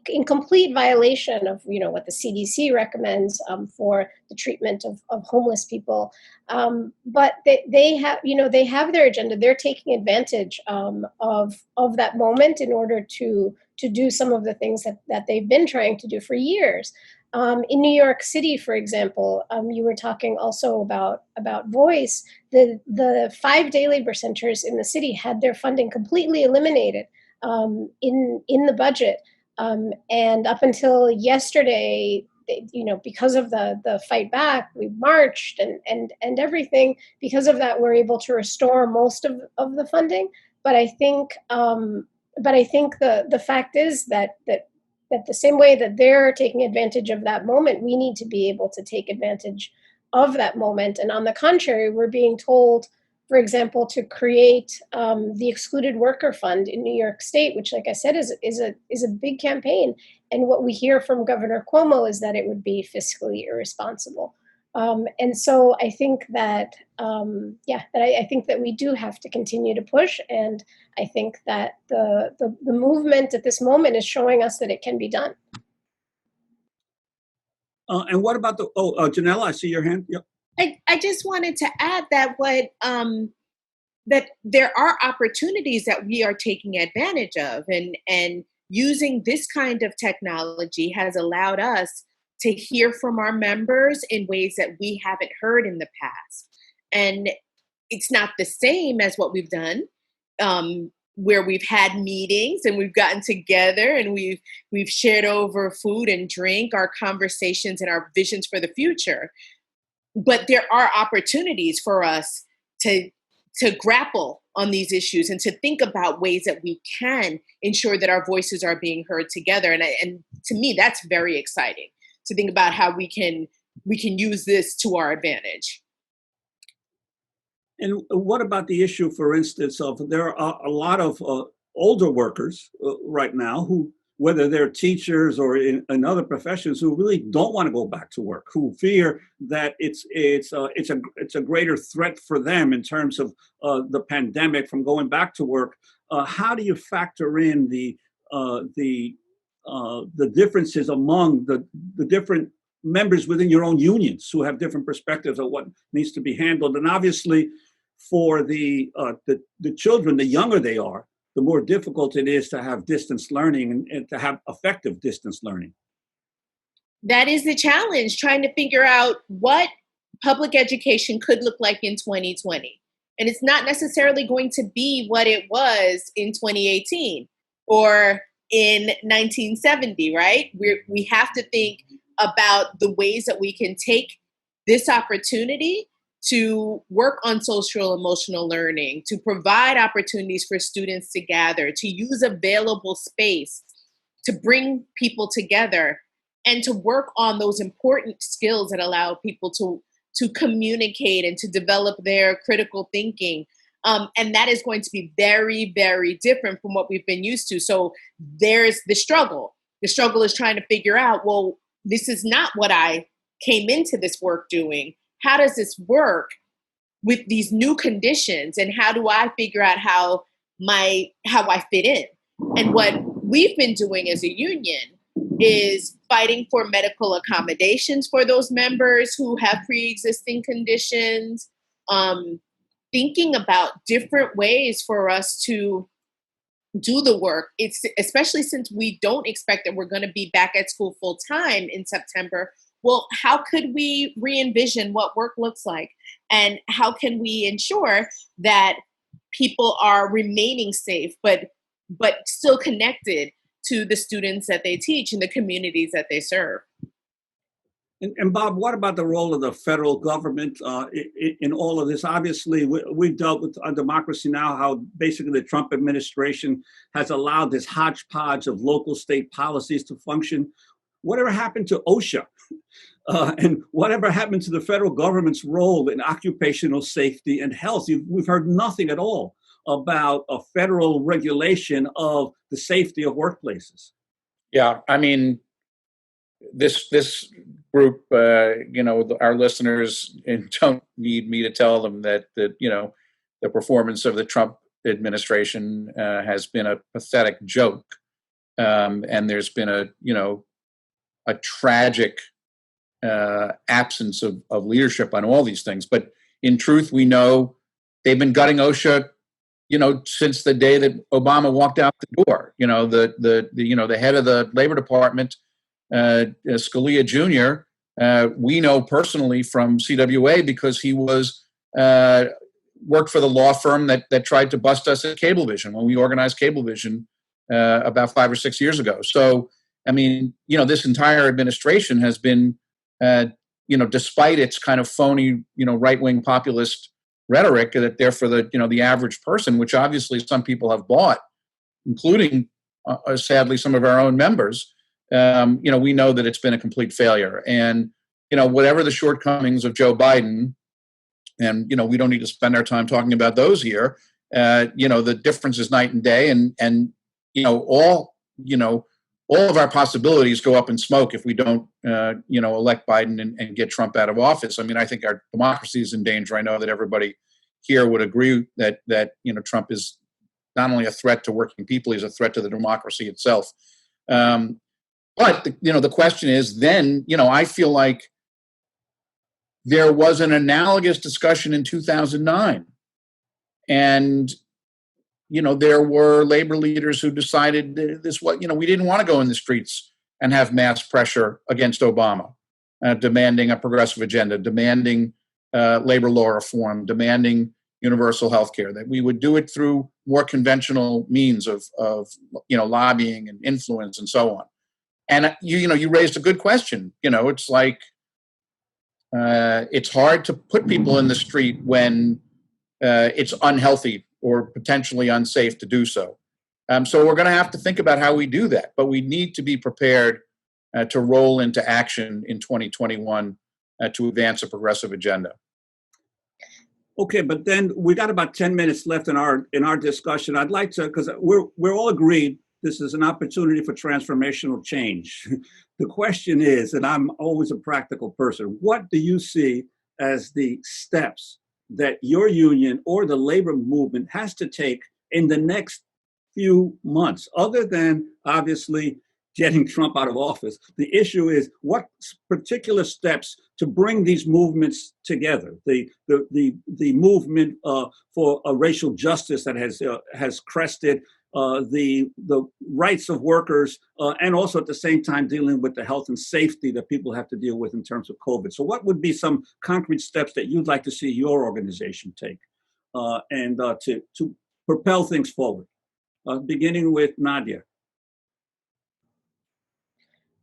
in complete violation of what the CDC recommends for the treatment of homeless people. But they have their agenda. They're taking advantage of that moment in order to do some of the things that they've been trying to do for years. In New York City, for example, you were talking also about voice. The 5 day labor centers in the city had their funding completely eliminated in the budget. And up until yesterday, because of the fight back, we marched and everything. Because of that, we're able to restore most of the funding. But I think the fact is that the same way that they're taking advantage of that moment, we need to be able to take advantage of that moment. And on the contrary, we're being told, for example, to create the Excluded Worker Fund in New York State, which, like I said, is a big campaign. And what we hear from Governor Cuomo is that it would be fiscally irresponsible. And so I think that I think that we do have to continue to push, and I think that the movement at this moment is showing us that it can be done. And what about Janella? I see your hand. Yep. I just wanted to add that that there are opportunities that we are taking advantage of, and using this kind of technology has allowed us to hear from our members in ways that we haven't heard in the past. And it's not the same as what we've done, where we've had meetings and we've gotten together and we've shared over food and drink, our conversations and our visions for the future. But there are opportunities for us to grapple on these issues and to think about ways that we can ensure that our voices are being heard together. And to me, that's very exciting, to think about how we can use this to our advantage. And what about the issue, for instance, of there are a lot of older workers right now who whether they're teachers or in other professions, who really don't want to go back to work, who fear that it's a greater threat for them in terms of the pandemic from going back to work. How do you factor in the differences among the different members within your own unions who have different perspectives of what needs to be handled? And obviously, for the children, the younger they are, the more difficult it is to have distance learning and to have effective distance learning. That is the challenge, trying to figure out what public education could look like in 2020. And it's not necessarily going to be what it was in 2018 or in 1970, right? We have to think about the ways that we can take this opportunity to work on social emotional learning, to provide opportunities for students to gather, to use available space, to bring people together, and to work on those important skills that allow people to communicate and to develop their critical thinking. And that is going to be very, very different from what we've been used to. So there's the struggle. The struggle is trying to figure out, well, this is not what I came into this work doing. How does this work with these new conditions? And how do I figure out how I fit in? And what we've been doing as a union is fighting for medical accommodations for those members who have pre-existing conditions, thinking about different ways for us to do the work. It's especially since we don't expect that we're going to be back at school full time in September. Well, how could we re-envision what work looks like? And how can we ensure that people are remaining safe, but still connected to the students that they teach and the communities that they serve? And Bob, what about the role of the federal government in all of this? Obviously, we've dealt with on Democracy Now! How basically the Trump administration has allowed this hodgepodge of local state policies to function. Whatever happened to OSHA? And whatever happened to the federal government's role in occupational safety and health? We've heard nothing at all about a federal regulation of the safety of workplaces. Yeah, I mean, this group, our listeners don't need me to tell them that the performance of the Trump administration has been a pathetic joke, and there's been a tragic absence of leadership on all these things. But in truth, we know they've been gutting OSHA, since the day that Obama walked out the door. The head of the Labor Department, Scalia Jr., we know personally from CWA because he worked for the law firm that tried to bust us at Cablevision when we organized Cablevision about 5 or 6 years ago. So, I mean, this entire administration has been, despite its kind of phony, right-wing populist rhetoric that they're for the average person, which obviously some people have bought, including, sadly, some of our own members. We know that it's been a complete failure. And, whatever the shortcomings of Joe Biden, and, we don't need to spend our time talking about those here, the difference is night and day. And all of our possibilities go up in smoke if we don't, elect Biden and get Trump out of office. I mean, I think our democracy is in danger. I know that everybody here would agree that Trump is not only a threat to working people, he's a threat to the democracy itself. But the question is then, I feel like there was an analogous discussion in 2009. And, there were labor leaders who decided we didn't want to go in the streets and have mass pressure against Obama, demanding a progressive agenda, demanding labor law reform, demanding universal health care, that we would do it through more conventional means of lobbying and influence and so on. And you raised a good question. It's like it's hard to put people in the street when it's unhealthy or potentially unsafe to do so. So we're going to have to think about how we do that. But we need to be prepared to roll into action in 2021 to advance a progressive agenda. Okay, but then we got about 10 minutes left in our discussion. I'd like to, because we're all agreed this is an opportunity for transformational change. The question is, and I'm always a practical person, what do you see as the steps that your union or the labor movement has to take in the next few months, other than obviously getting Trump out of office? The issue is what particular steps to bring these movements together. The movement for racial justice that has crested, the rights of workers, and also at the same time dealing with the health and safety that people have to deal with in terms of COVID. So what would be some concrete steps that you'd like to see your organization take and to propel things forward? Beginning with Nadia.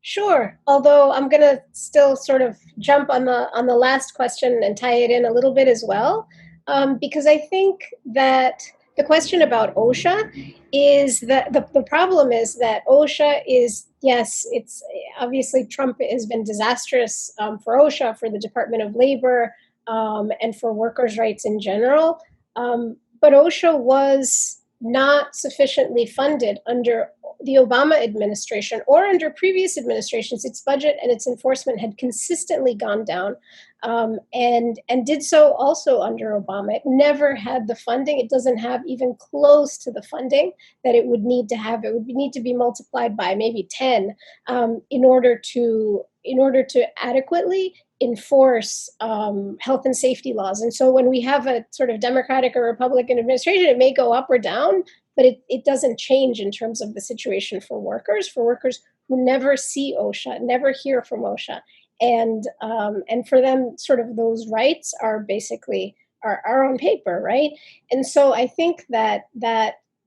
Sure. Although I'm going to still sort of jump on the last question and tie it in a little bit as well, because I think that the question about OSHA is that the problem is that OSHA is, yes, it's obviously Trump has been disastrous for OSHA, for the Department of Labor, and for workers' rights in general. But OSHA was not sufficiently funded under the Obama administration or under previous administrations. Its budget and its enforcement had consistently gone down, and did so also under Obama. It never had the funding. It doesn't have even close to the funding that it would need to have. It would need to be multiplied by maybe 10 in order to adequately enforce health and safety laws. And so when we have a sort of Democratic or Republican administration, it may go up or down, but it doesn't change in terms of the situation for workers who never see OSHA, never hear from OSHA. And for them, sort of those rights are basically are on paper, right? And so I think that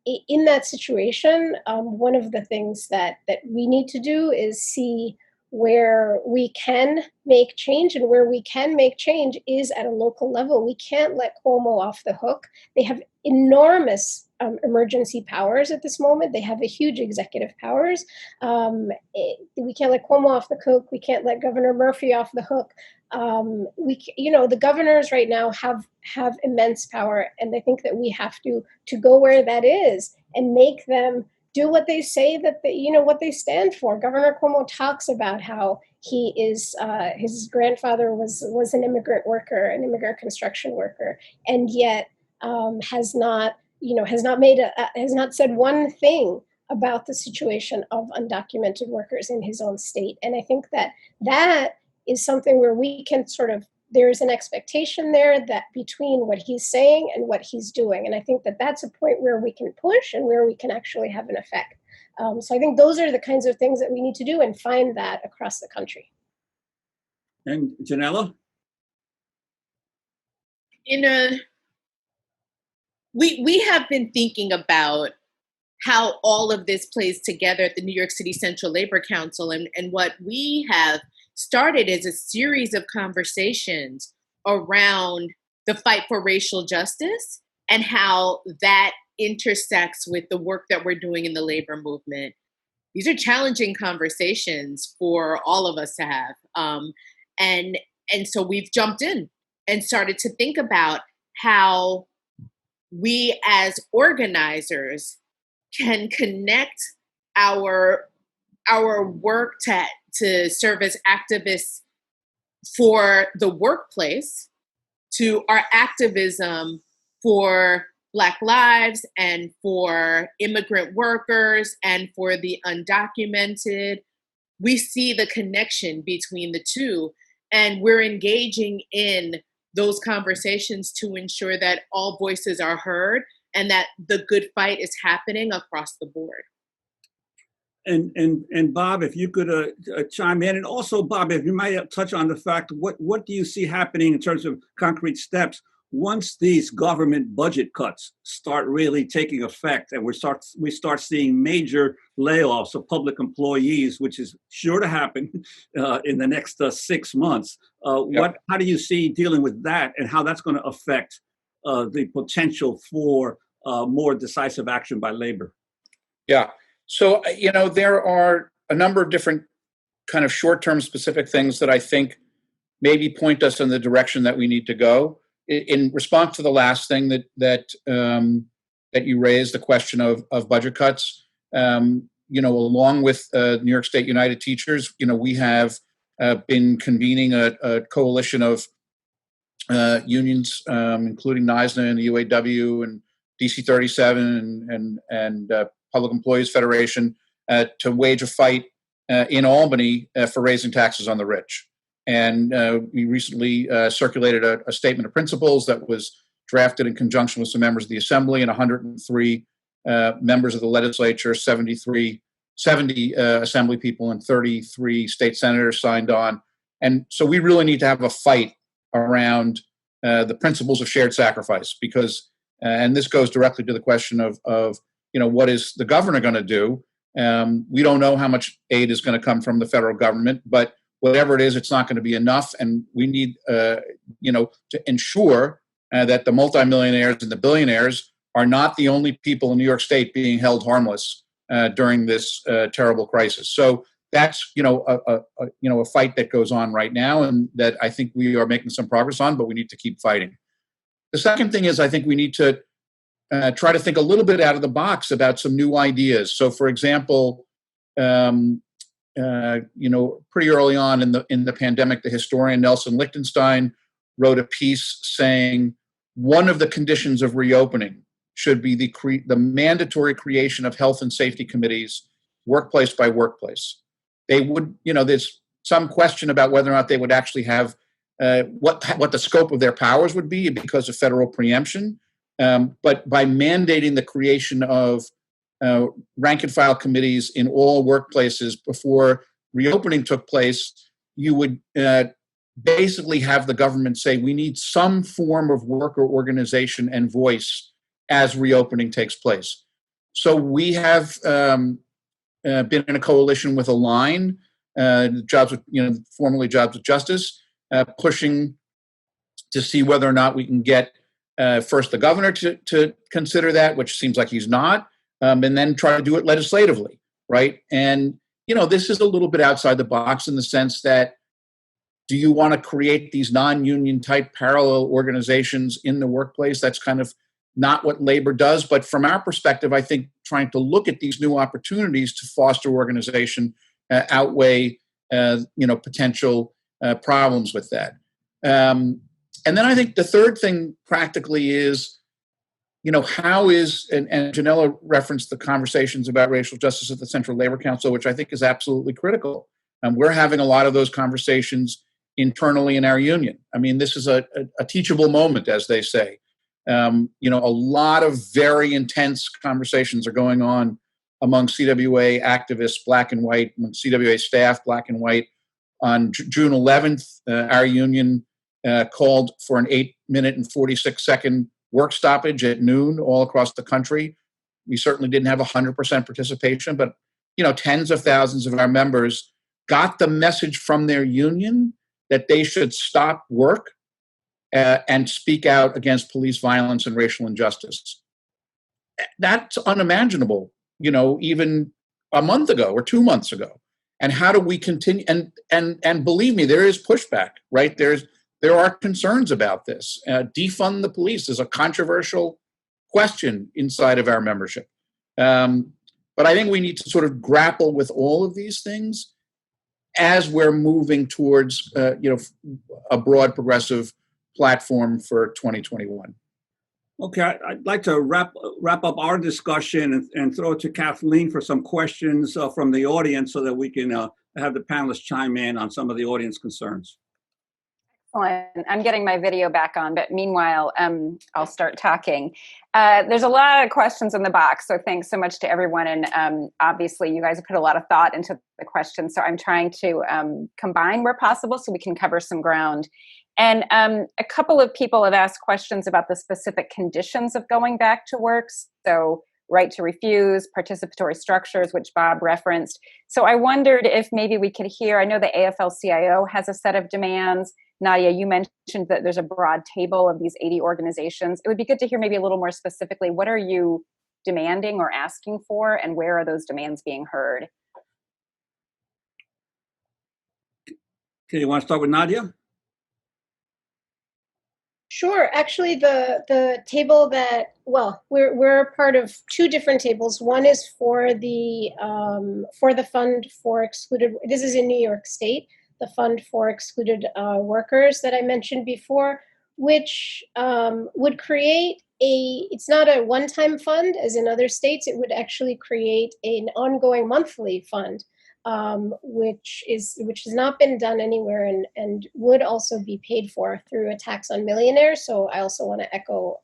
in that situation, one of the things that we need to do is see where we can make change, and where we can make change is at a local level. We can't let Cuomo off the hook. They have enormous emergency powers at this moment. They have a huge executive powers. We can't let Cuomo off the hook. We can't let Governor Murphy off the hook. The governors right now have immense power, and I think that we have to go where that is and make them do what they say that what they stand for. Governor Cuomo talks about how he is his grandfather was an immigrant worker, an immigrant construction worker, and yet has not said one thing about the situation of undocumented workers in his own state. And I think that is something where we can there's an expectation there that between what he's saying and what he's doing. And I think that that's a point where we can push and where we can actually have an effect. So I think those are the kinds of things that we need to do and find that across the country. And Janella? We have been thinking about how all of this plays together at the New York City Central Labor Council. And what we have started is a series of conversations around the fight for racial justice and how that intersects with the work that we're doing in the labor movement. These are challenging conversations for all of us to have. And so we've jumped in and started to think about how we as organizers can connect our work to serve as activists for the workplace to our activism for Black lives and for immigrant workers and for the undocumented. We see the connection between the two, and we're engaging in those conversations to ensure that all voices are heard and that the good fight is happening across the board. And Bob, if you could chime in, and also Bob, if you might touch on the fact, what do you see happening in terms of concrete steps once these government budget cuts start really taking effect, and we start seeing major layoffs of public employees, which is sure to happen in the next 6 months? How do you see dealing with that, and how that's going to affect the potential for more decisive action by labor? Yeah. So, there are a number of different kind of short-term specific things that I think maybe point us in the direction that we need to go. In response to the last thing that you raised, the question of budget cuts, Along with New York State United Teachers, we have been convening a coalition of unions, including NISNA and the UAW and DC 37 and Public Employees Federation, to wage a fight in Albany for raising taxes on the rich. And we recently circulated a statement of principles that was drafted in conjunction with some members of the Assembly, and 103 members of the legislature, 70 Assembly people, and 33 state senators signed on. And so we really need to have a fight around the principles of shared sacrifice, because, and this goes directly to the question of what is the governor going to do? We don't know how much aid is going to come from the federal government, but whatever it is, it's not going to be enough. And we need, to ensure that the multimillionaires and the billionaires are not the only people in New York State being held harmless during this terrible crisis. So that's a fight that goes on right now, and that I think we are making some progress on, but we need to keep fighting. The second thing is, I think we need to try to think a little bit out of the box about some new ideas. So, for example, pretty early on in the pandemic, the historian Nelson Lichtenstein wrote a piece saying one of the conditions of reopening should be the mandatory creation of health and safety committees, workplace by workplace. They would, there's some question about whether or not they would actually have what the scope of their powers would be because of federal preemption. But by mandating the creation of rank and file committees in all workplaces before reopening took place, you would basically have the government say we need some form of worker organization and voice as reopening takes place. So we have been in a coalition with Align, formerly Jobs with Justice, pushing to see whether or not we can get first the governor to consider that, which seems like he's not, and then try to do it legislatively, right? And, this is a little bit outside the box in the sense that, do you want to create these non-union type parallel organizations in the workplace? That's kind of not what labor does. But from our perspective, I think trying to look at these new opportunities to foster organization outweigh, potential problems with that. And then I think the third thing practically is, how is, and Janella referenced the conversations about racial justice at the Central Labor Council, which I think is absolutely critical. We're having a lot of those conversations internally in our union. I mean, this is a teachable moment, as they say. A lot of very intense conversations are going on among CWA activists, black and white, among CWA staff, black and white. On June 11th, our union called for an 8-minute and 46-second work stoppage at noon all across the country. We certainly didn't have 100% participation, but tens of thousands of our members got the message from their union that they should stop work and speak out against police violence and racial injustice. That's unimaginable, even a month ago or 2 months ago. And how do we continue? And believe me, there is pushback, right? There are concerns about this. Defund the police is a controversial question inside of our membership. But I think we need to sort of grapple with all of these things as we're moving towards, a broad progressive platform for 2021. Okay, I'd like to wrap up our discussion and throw it to Kathleen for some questions from the audience so that we can have the panelists chime in on some of the audience concerns. Excellent. I'm getting my video back on, but meanwhile, I'll start talking. There's a lot of questions in the box, so thanks so much to everyone. And obviously, you guys have put a lot of thought into the questions, so I'm trying to combine where possible so we can cover some ground. And a couple of people have asked questions about the specific conditions of going back to work. So right to refuse, participatory structures, which Bob referenced. So I wondered if maybe we could hear, I know the AFL-CIO has a set of demands. Nadia, you mentioned that there's a broad table of these 80 organizations. It would be good to hear maybe a little more specifically, what are you demanding or asking for, and where are those demands being heard? Okay, you want to start with Nadia? Sure. Actually, the table that, well, we're part of two different tables. One is for the fund for excluded. This is in New York State, the fund for excluded workers that I mentioned before, which would create it's not a one-time fund as in other states. It would actually create an ongoing monthly fund, which has not been done anywhere, and would also be paid for through a tax on millionaires. So I also want to echo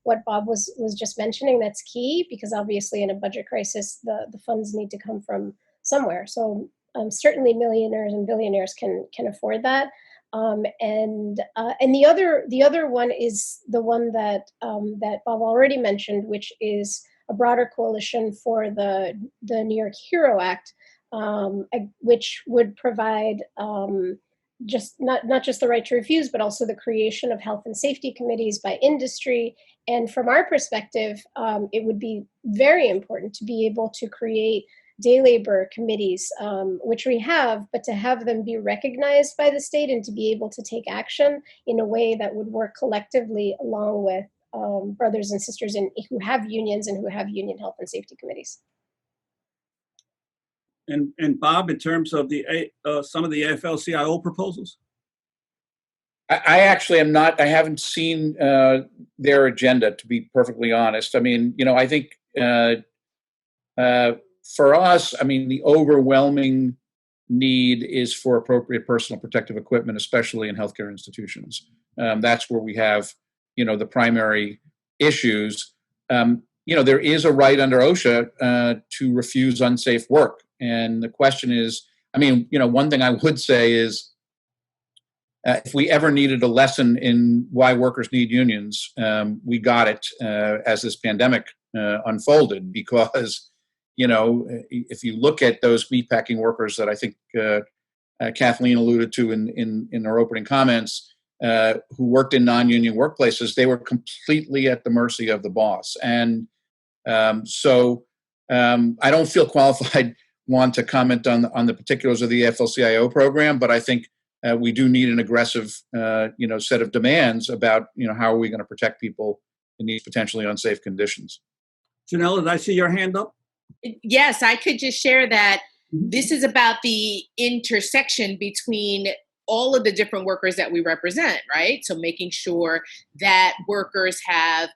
what Bob was just mentioning. That's key, because obviously in a budget crisis, the funds need to come from somewhere. So certainly millionaires and billionaires can afford that. And the other one is the one that Bob already mentioned, which is a broader coalition for the New York Hero Act, which would provide just not just the right to refuse, but also the creation of health and safety committees by industry. And from our perspective, it would be very important to be able to create day labor committees, which we have, but to have them be recognized by the state and to be able to take action in a way that would work collectively along with brothers and sisters who have unions and who have union health and safety committees. And Bob, in terms of some of the AFL-CIO proposals? I actually am not. I haven't seen their agenda, to be perfectly honest. I mean, I think for us, I mean, the overwhelming need is for appropriate personal protective equipment, especially in healthcare institutions. That's where we have, the primary issues. There is a right under OSHA to refuse unsafe work. And the question is, I mean, one thing I would say is, if we ever needed a lesson in why workers need unions, we got it as this pandemic unfolded, because, if you look at those meatpacking workers that I think Kathleen alluded to in her opening comments, who worked in non-union workplaces, they were completely at the mercy of the boss. And so I don't feel qualified, Juan, to comment on the particulars of the AFL-CIO program, but I think we do need an aggressive, set of demands about, how are we going to protect people in these potentially unsafe conditions. Janelle, did I see your hand up? Yes, I could just share that this is about the intersection between all of the different workers that we represent, right? So making sure that workers have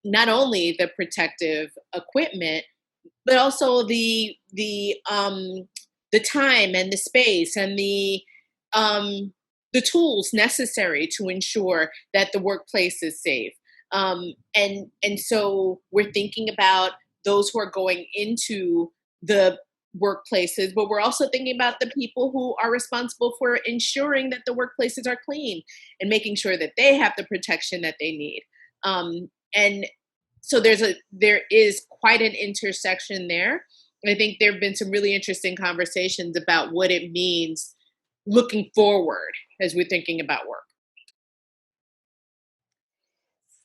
not only the protective equipment, but also the time and the space and the tools necessary to ensure that the workplace is safe. And so we're thinking about those who are going into the workplaces, but we're also thinking about the people who are responsible for ensuring that the workplaces are clean and making sure that they have the protection that they need. And so there is quite an intersection there. I think there have been some really interesting conversations about what it means looking forward as we're thinking about work.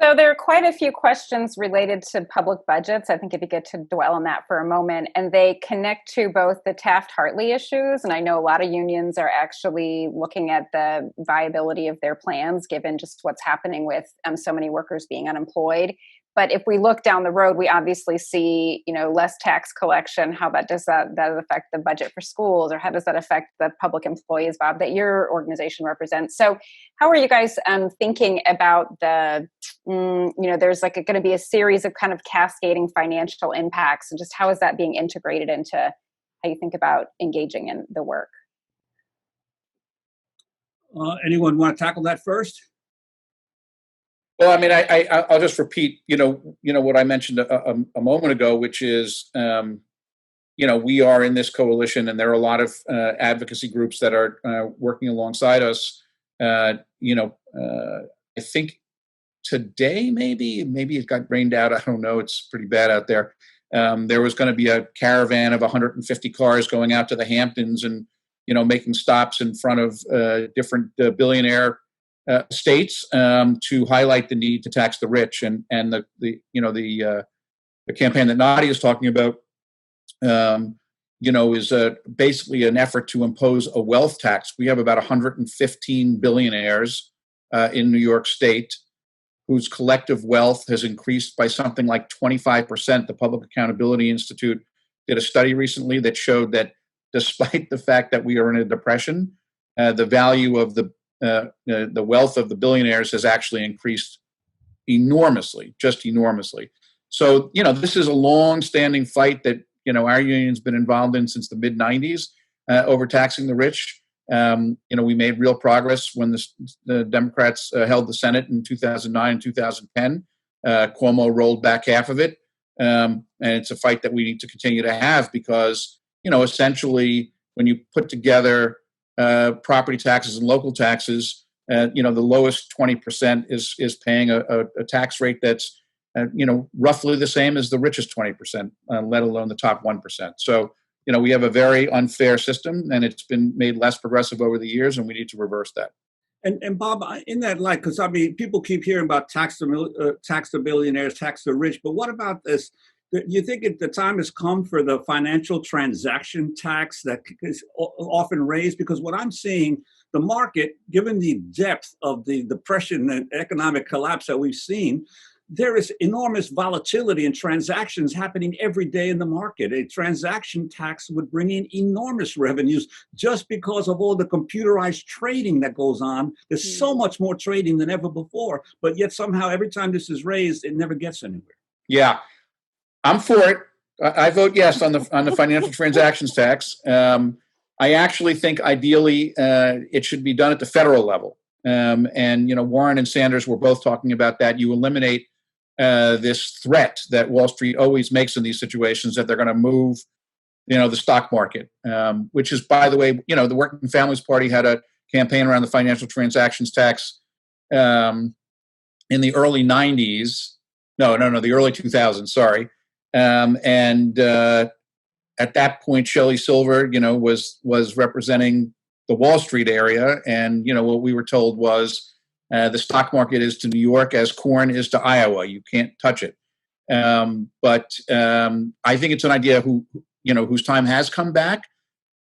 So there are quite a few questions related to public budgets. I think if you get to dwell on that for a moment, and they connect to both the Taft-Hartley issues, and I know a lot of unions are actually looking at the viability of their plans given just what's happening with so many workers being unemployed. But if we look down the road, we obviously see, less tax collection. How does that affect the budget for schools, or how does that affect the public employees, Bob, that your organization represents? So how are you guys thinking about there's going to be a series of kind of cascading financial impacts, and just how is that being integrated into how you think about engaging in the work? Anyone want to tackle that first? Well, I mean, I'll just repeat, what I mentioned a moment ago, which is, we are in this coalition, and there are a lot of advocacy groups that are working alongside us. I think today, maybe it got rained out. I don't know. It's pretty bad out there. There was going to be a caravan of 150 cars going out to the Hamptons and, making stops in front of different billionaire states to highlight the need to tax the rich, and the campaign that Nadia is talking about, is basically an effort to impose a wealth tax. We have about 115 billionaires in New York State, whose collective wealth has increased by something like 25%. The Public Accountability Institute did a study recently that showed that despite the fact that we are in a depression, the value of the wealth of the billionaires has actually increased enormously, just enormously. So, this is a long-standing fight that, our union's been involved in since the mid-90s, overtaxing the rich. We made real progress when the Democrats held the Senate in 2009 and 2010. Cuomo rolled back half of it. And it's a fight that we need to continue to have because, essentially, when you put together property taxes and local taxes, the lowest 20% is paying a tax rate that's, roughly the same as the richest 20%, let alone the top 1%. So, we have a very unfair system, and it's been made less progressive over the years, and we need to reverse that. And Bob, in that light, because people keep hearing about tax the billionaires, tax the rich, but what about this? Do you think the time has come for the financial transaction tax that is often raised? Because what I'm seeing, the market, given the depth of the depression and economic collapse that we've seen, there is enormous volatility in transactions happening every day in the market. A transaction tax would bring in enormous revenues just because of all the computerized trading that goes on. There's so much more trading than ever before, but yet somehow every time this is raised, it never gets anywhere. Yeah, I'm for it. I vote yes on the financial transactions tax. I actually think ideally it should be done at the federal level. Warren and Sanders were both talking about that. You eliminate this threat that Wall Street always makes in these situations that they're going to move, the stock market, which is, by the way, the Working Families Party had a campaign around the financial transactions tax in the early 90s. The early 2000s, sorry. At that point, Shelley Silver, was representing the Wall Street area. And, what we were told was the stock market is to New York as corn is to Iowa. You can't touch it. But I think it's an idea whose time has come back.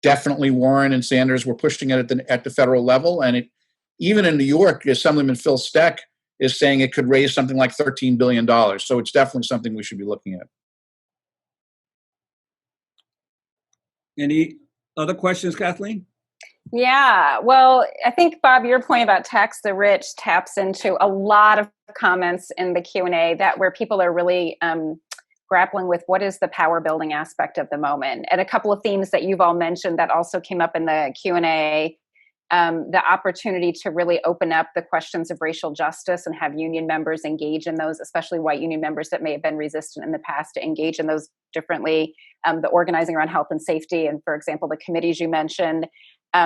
Definitely Warren and Sanders were pushing it at the federal level. And even in New York, Assemblyman Phil Steck is saying it could raise something like $13 billion. So it's definitely something we should be looking at. Any other questions, Kathleen? Yeah, well, I think, Bob, your point about tax the rich taps into a lot of comments in the Q&A where people are really grappling with what is the power building aspect of the moment. And a couple of themes that you've all mentioned that also came up in the Q&A, the opportunity to really open up the questions of racial justice and have union members engage in those, especially white union members that may have been resistant in the past, to engage in those differently. The organizing around health and safety, and for example, the committees you mentioned.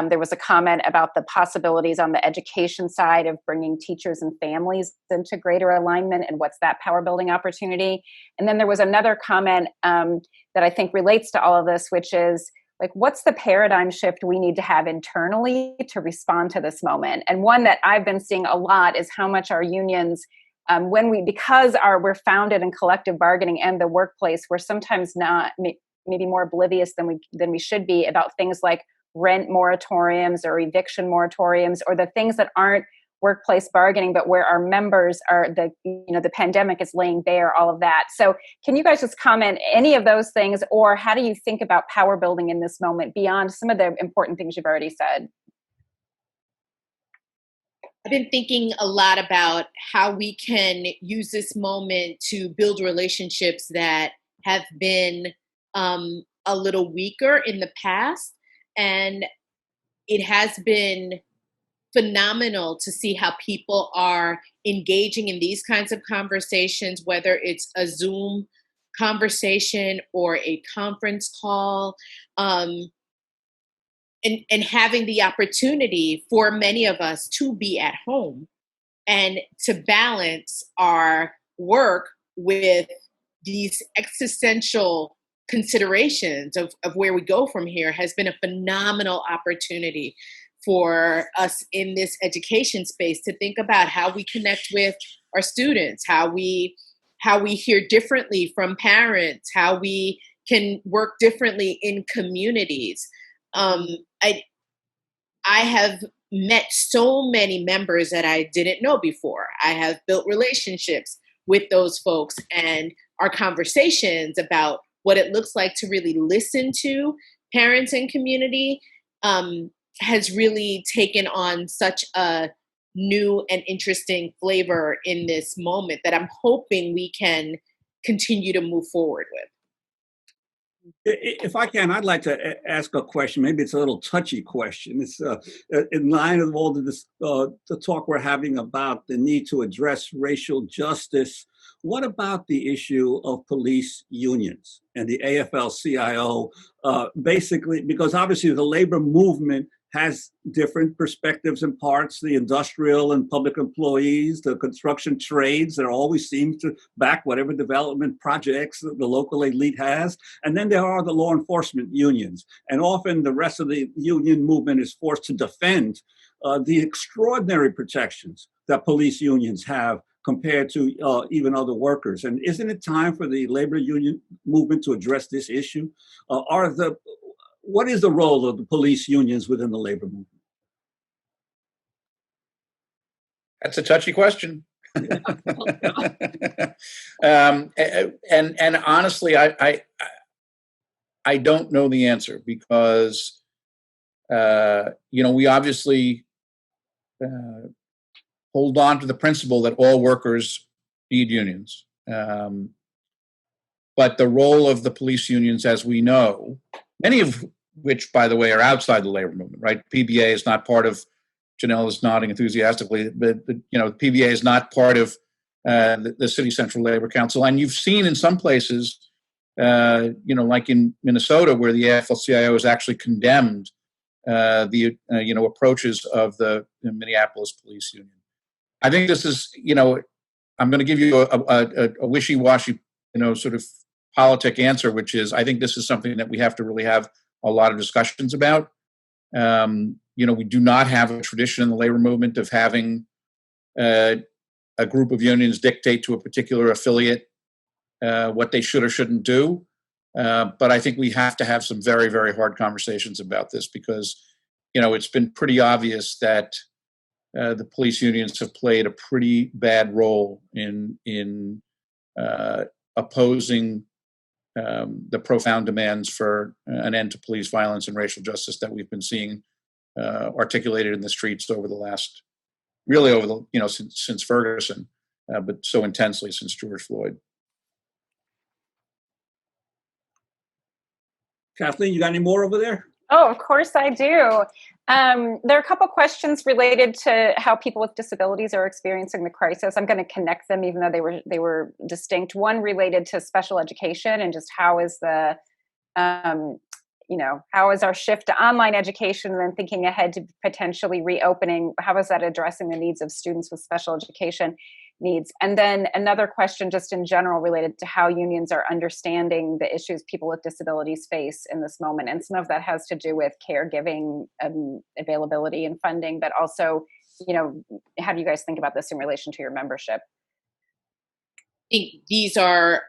There was a comment about the possibilities on the education side of bringing teachers and families into greater alignment, and what's that power building opportunity. And then there was another comment that I think relates to all of this, which is like, what's the paradigm shift we need to have internally to respond to this moment? And one that I've been seeing a lot is how much our unions, because we're founded in collective bargaining and the workplace, we're sometimes not maybe more oblivious than we should be about things like rent moratoriums or eviction moratoriums, or the things that aren't workplace bargaining, but where our members are, the pandemic is laying bare all of that. So can you guys just comment any of those things, or how do you think about power building in this moment beyond some of the important things you've already said? I've been thinking a lot about how we can use this moment to build relationships that have been a little weaker in the past. And it has been phenomenal to see how people are engaging in these kinds of conversations, whether it's a Zoom conversation or a conference call, and having the opportunity for many of us to be at home and to balance our work with these existential considerations of where we go from here has been a phenomenal opportunity for us in this education space to think about how we connect with our students, how we hear differently from parents, how we can work differently in communities. I have met so many members that I didn't know before. I have built relationships with those folks, and our conversations about what it looks like to really listen to parents and community has really taken on such a new and interesting flavor in this moment that I'm hoping we can continue to move forward with. If I can, I'd like to ask a question. Maybe it's a little touchy question. It's in line with all the talk we're having about the need to address racial justice. What about the issue of police unions and the AFL-CIO? Basically, because obviously the labor movement has different perspectives and parts, the industrial and public employees, the construction trades that always seem to back whatever development projects the local elite has. And then there are the law enforcement unions. And often the rest of the union movement is forced to defend the extraordinary protections that police unions have compared to even other workers. And isn't it time for the labor union movement to address this issue? What is the role of the police unions within the labor movement? That's a touchy question. And honestly, I don't know the answer because we obviously hold on to the principle that all workers need unions. But the role of the police unions, as we know, many of which, by the way, are outside the labor movement, right? PBA is not part of, Janelle is nodding enthusiastically, but PBA is not part of the City Central Labor Council. And you've seen in some places, like in Minnesota, where the AFL-CIO has actually condemned the approaches of the Minneapolis Police Union. I think this is, I'm going to give you a wishy-washy, sort of politic answer, which is I think this is something that we have to really have a lot of discussions about. We do not have a tradition in the labor movement of having a group of unions dictate to a particular affiliate what they should or shouldn't do. But I think we have to have some very, very hard conversations about this because, it's been pretty obvious that the police unions have played a pretty bad role in opposing the profound demands for an end to police violence and racial justice that we've been seeing articulated in the streets over since Ferguson, but so intensely since George Floyd. Kathleen, you got any more over there? Oh, of course I do. There are a couple questions related to how people with disabilities are experiencing the crisis. I'm going to connect them, even though they were distinct. One related to special education and just how is how is our shift to online education and then thinking ahead to potentially reopening? How is that addressing the needs of students with special education needs? And then another question just in general related to how unions are understanding the issues people with disabilities face in this moment. And some of that has to do with caregiving availability and funding, but also, how do you guys think about this in relation to your membership? I think these are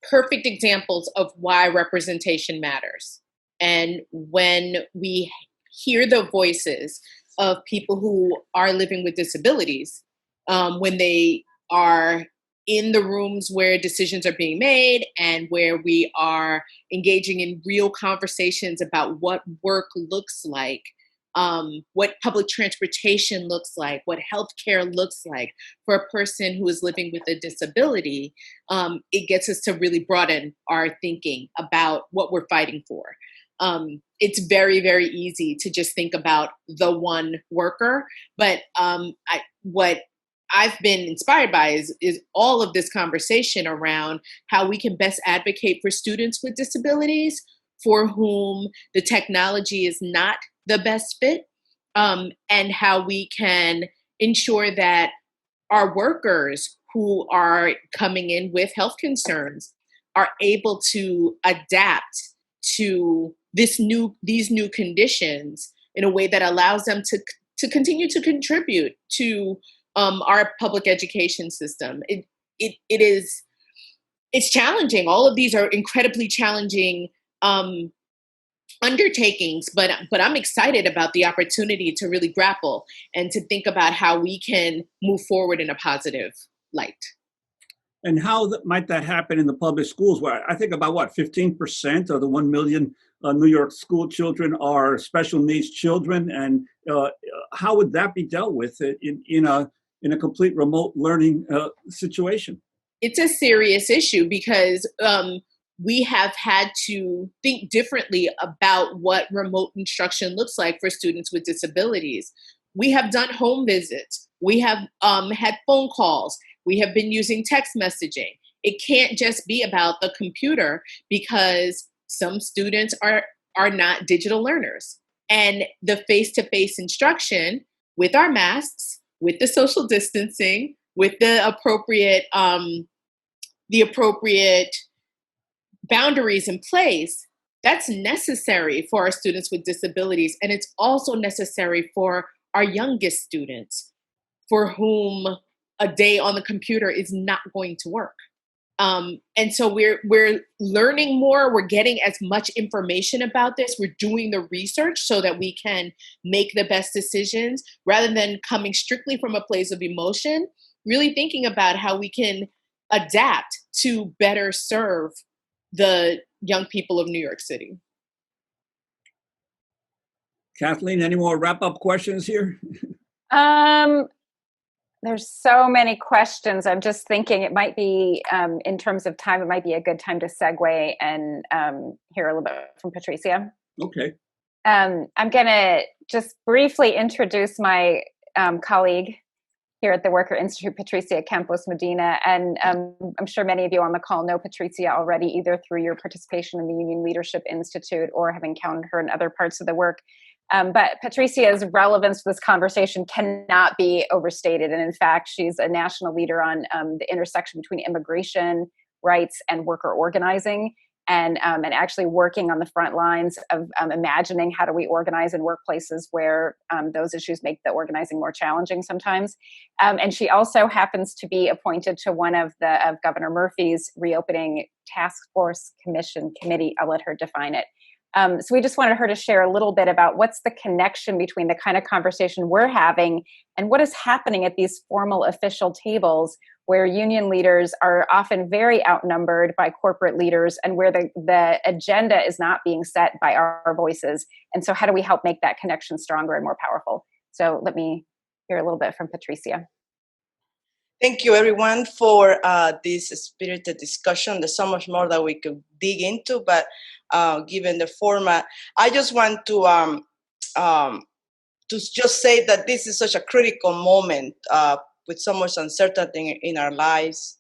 perfect examples of why representation matters. And when we hear the voices of people who are living with disabilities, when they are in the rooms where decisions are being made and where we are engaging in real conversations about what work looks like, what public transportation looks like, what healthcare looks like for a person who is living with a disability, it gets us to really broaden our thinking about what we're fighting for. It's very, very easy to just think about the one worker, but what I've been inspired by is all of this conversation around how we can best advocate for students with disabilities for whom the technology is not the best fit, and how we can ensure that our workers who are coming in with health concerns are able to adapt to these new conditions in a way that allows them to continue to contribute to our public education system. It's challenging. All of these are incredibly challenging undertakings, but I'm excited about the opportunity to really grapple and to think about how we can move forward in a positive light. And how might that happen in the public schools, where I think about 15% of the 1 million New York school children are special needs children, and how would that be dealt with in a complete remote learning situation? It's a serious issue because we have had to think differently about what remote instruction looks like for students with disabilities. We have done home visits. We have had phone calls. We have been using text messaging. It can't just be about the computer because some students are not digital learners. And the face-to-face instruction with our masks, with the social distancing, with the appropriate boundaries in place, that's necessary for our students with disabilities. And it's also necessary for our youngest students, for whom a day on the computer is not going to work. And so we're learning more. We're getting as much information about this. We're doing the research so that we can make the best decisions rather than coming strictly from a place of emotion, really thinking about how we can adapt to better serve the young people of New York City. Kathleen, any more wrap-up questions here? There's so many questions. I'm just thinking it might be, in terms of time, it might be a good time to segue and hear a little bit from Patricia. Okay. I'm going to just briefly introduce my colleague here at the Worker Institute, Patricia Campos Medina. And I'm sure many of you on the call know Patricia already, either through your participation in the Union Leadership Institute or have encountered her in other parts of the work. But Patricia's relevance to this conversation cannot be overstated. And in fact, she's a national leader on the intersection between immigration rights and worker organizing, and actually working on the front lines of imagining how do we organize in workplaces where those issues make the organizing more challenging sometimes. And she also happens to be appointed to one of Governor Murphy's reopening task force committee. I'll let her define it. So we just wanted her to share a little bit about what's the connection between the kind of conversation we're having and what is happening at these formal official tables where union leaders are often very outnumbered by corporate leaders and where the agenda is not being set by our voices. And so how do we help make that connection stronger and more powerful? So let me hear a little bit from Patricia. Thank you, everyone, for this spirited discussion. There's so much more that we could dig into, but given the format, I just want to just say that this is such a critical moment with so much uncertainty in our lives,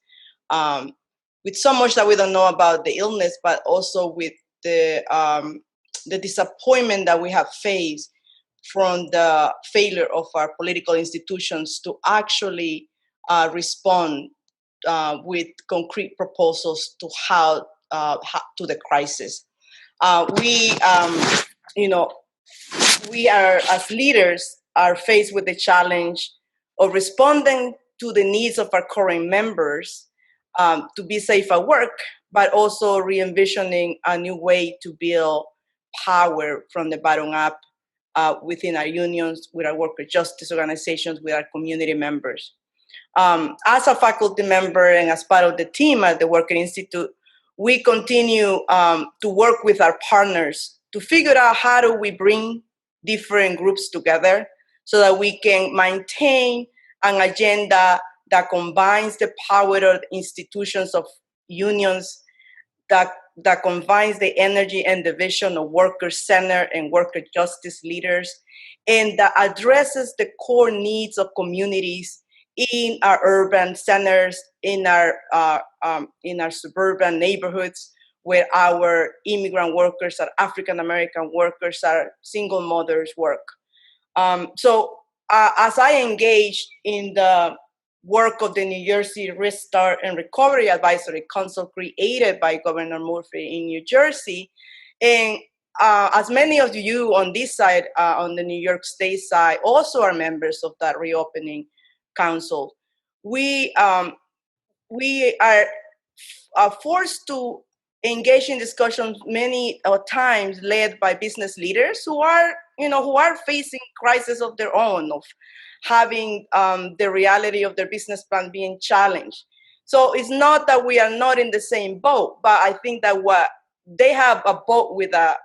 with so much that we don't know about the illness, but also with the disappointment that we have faced from the failure of our political institutions to actually respond with concrete proposals to how to the crisis. We are, as leaders, are faced with the challenge of responding to the needs of our current members to be safe at work, but also re-envisioning a new way to build power from the bottom up within our unions, with our worker justice organizations, with our community members. As a faculty member and as part of the team at the Worker Institute, we continue to work with our partners to figure out how do we bring different groups together so that we can maintain an agenda that combines the power of institutions of unions, that combines the energy and the vision of worker-centered and worker justice leaders, and that addresses the core needs of communities in our urban centers, in our suburban neighborhoods, where our immigrant workers, our African-American workers, our single mothers work. So as I engaged in the work of the New Jersey Restart and Recovery Advisory Council created by Governor Murphy in New Jersey, and as many of you on this side, on the New York State side, also are members of that reopening council, we are forced to engage in discussions many times led by business leaders who are facing crises of their own, of having the reality of their business plan being challenged. So it's not that we are not in the same boat, but I think that what they have a boat with a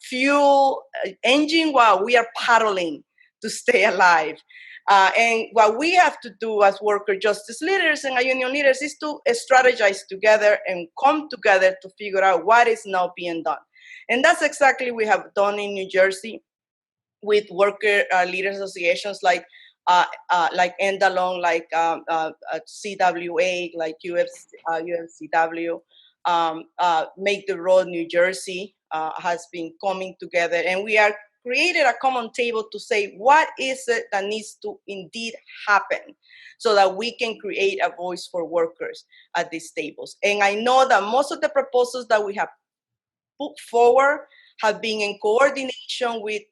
fuel engine while we are paddling to stay alive. And what we have to do as worker justice leaders and union leaders is to strategize together and come together to figure out what is now being done. And that's exactly what we have done in New Jersey with worker leaders associations like ENDALON, like CWA, like UFCW, Make the Road New Jersey has been coming together, and we are created a common table to say what is it that needs to indeed happen so that we can create a voice for workers at these tables. And I know that most of the proposals that we have put forward have been in coordination with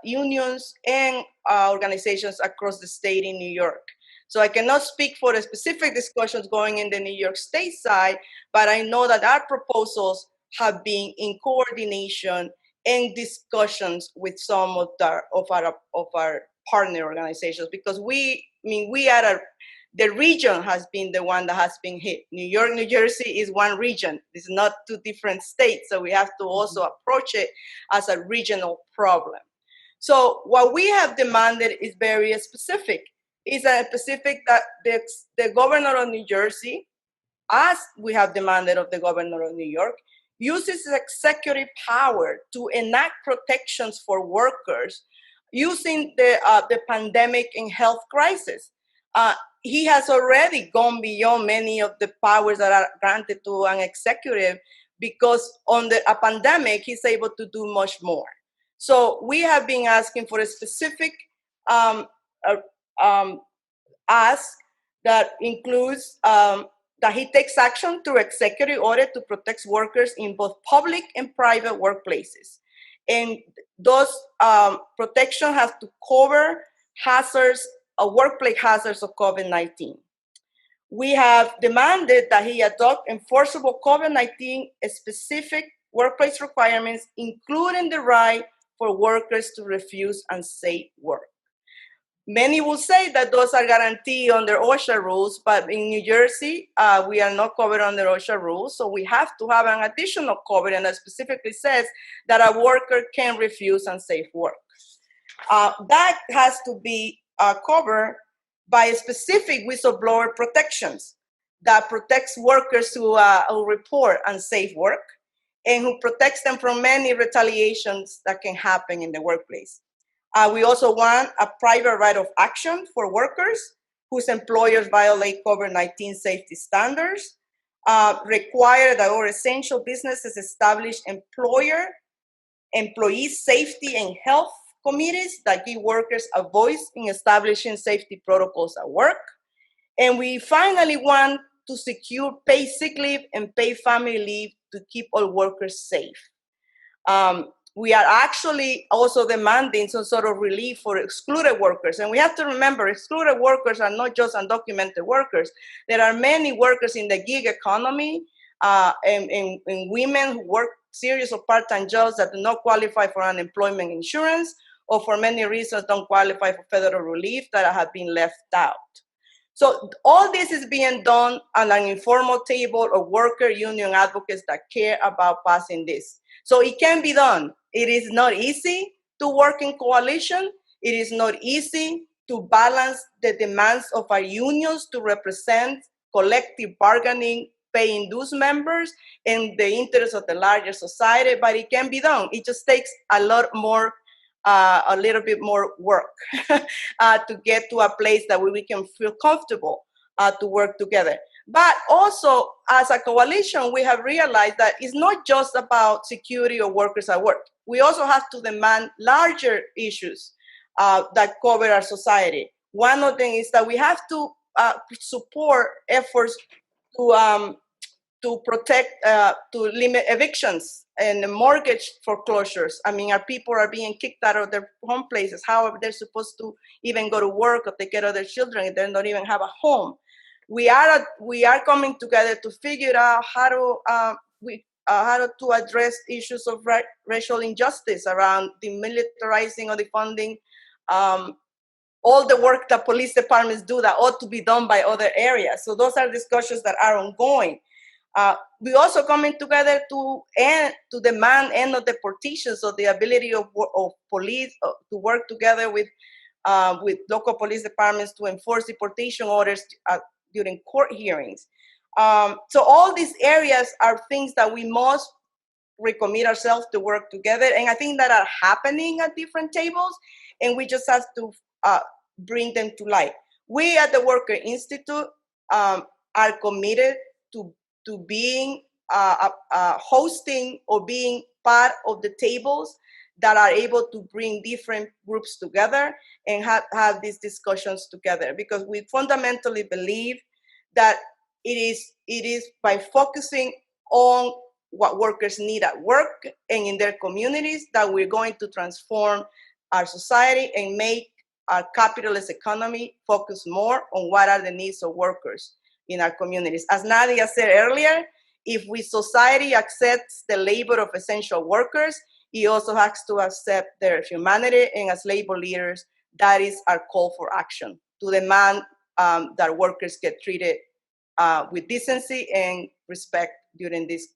unions and organizations across the state in New York. So I cannot speak for the specific discussions going in the New York State side, but I know that our proposals have been in coordination and discussions with some of our partner organizations, because the region has been the one that has been hit. New York, New Jersey is one region. It's not two different states, so we have to also approach it as a regional problem. So what we have demanded is very specific. It's a specific that the governor of New Jersey, as we have demanded of the governor of New York, uses executive power to enact protections for workers using the pandemic and health crisis. He has already gone beyond many of the powers that are granted to an executive, because on a pandemic, he's able to do much more. So we have been asking for a specific ask that includes that he takes action through executive order to protect workers in both public and private workplaces. And those protection has to cover hazards, workplace hazards of COVID-19. We have demanded that he adopt enforceable COVID-19 specific workplace requirements, including the right for workers to refuse unsafe work. Many will say that those are guaranteed under OSHA rules, but in New Jersey, we are not covered under OSHA rules, so we have to have an additional covenant that specifically says that a worker can refuse unsafe work. That has to be covered by specific whistleblower protections that protects workers who report unsafe work and who protects them from many retaliations that can happen in the workplace. We also want a private right of action for workers whose employers violate COVID-19 safety standards, require that all essential businesses establish employee safety and health committees that give workers a voice in establishing safety protocols at work. And we finally want to secure paid sick leave and paid family leave to keep all workers safe. We are actually also demanding some sort of relief for excluded workers. And we have to remember, excluded workers are not just undocumented workers. There are many workers in the gig economy and women who work serious or part-time jobs that do not qualify for unemployment insurance, or for many reasons don't qualify for federal relief that have been left out. So all this is being done on an informal table of worker union advocates that care about passing this. So it can be done. It is not easy to work in coalition. It is not easy to balance the demands of our unions to represent collective bargaining, paying dues members, and the interests of the larger society, but it can be done. It just takes a little bit more work to get to a place that we can feel comfortable to work together. But also, as a coalition, we have realized that it's not just about security or workers at work. We also have to demand larger issues that cover our society. One of them is that we have to support efforts to protect, to limit evictions and mortgage foreclosures. I mean, our people are being kicked out of their home places. How are they supposed to even go to work or take care of their children if they don't even have a home? we are coming together to figure out how to address issues of racial injustice around the militarizing or the funding, all the work that police departments do that ought to be done by other areas. So those are discussions that are ongoing. We also coming together to demand end of deportation, so the ability of police to work together with local police departments to enforce deportation orders during court hearings. So all these areas are things that we must recommit ourselves to work together, and I think that are happening at different tables, and we just have to bring them to light. We at the Worker Institute are committed to being hosting or being part of the tables that are able to bring different groups together and have these discussions together, because we fundamentally believe that it is by focusing on what workers need at work and in their communities that we're going to transform our society and make our capitalist economy focus more on what are the needs of workers in our communities. As Nadia said earlier, if society accepts the labor of essential workers, it also has to accept their humanity, and as labor leaders, that is our call for action, to demand that workers get treated with decency and respect during this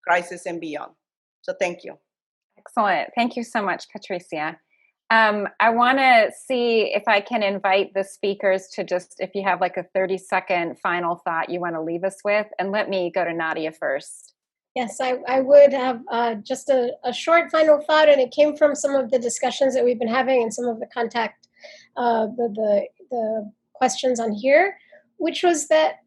crisis and beyond. So thank you. Excellent. Thank you so much, Patricia. I want to see if I can invite the speakers to just, if you have like a 30-second final thought you want to leave us with, and let me go to Nadia first. Yes, I would have just a short final thought, and it came from some of the discussions that we've been having and some of the the questions on here, which was that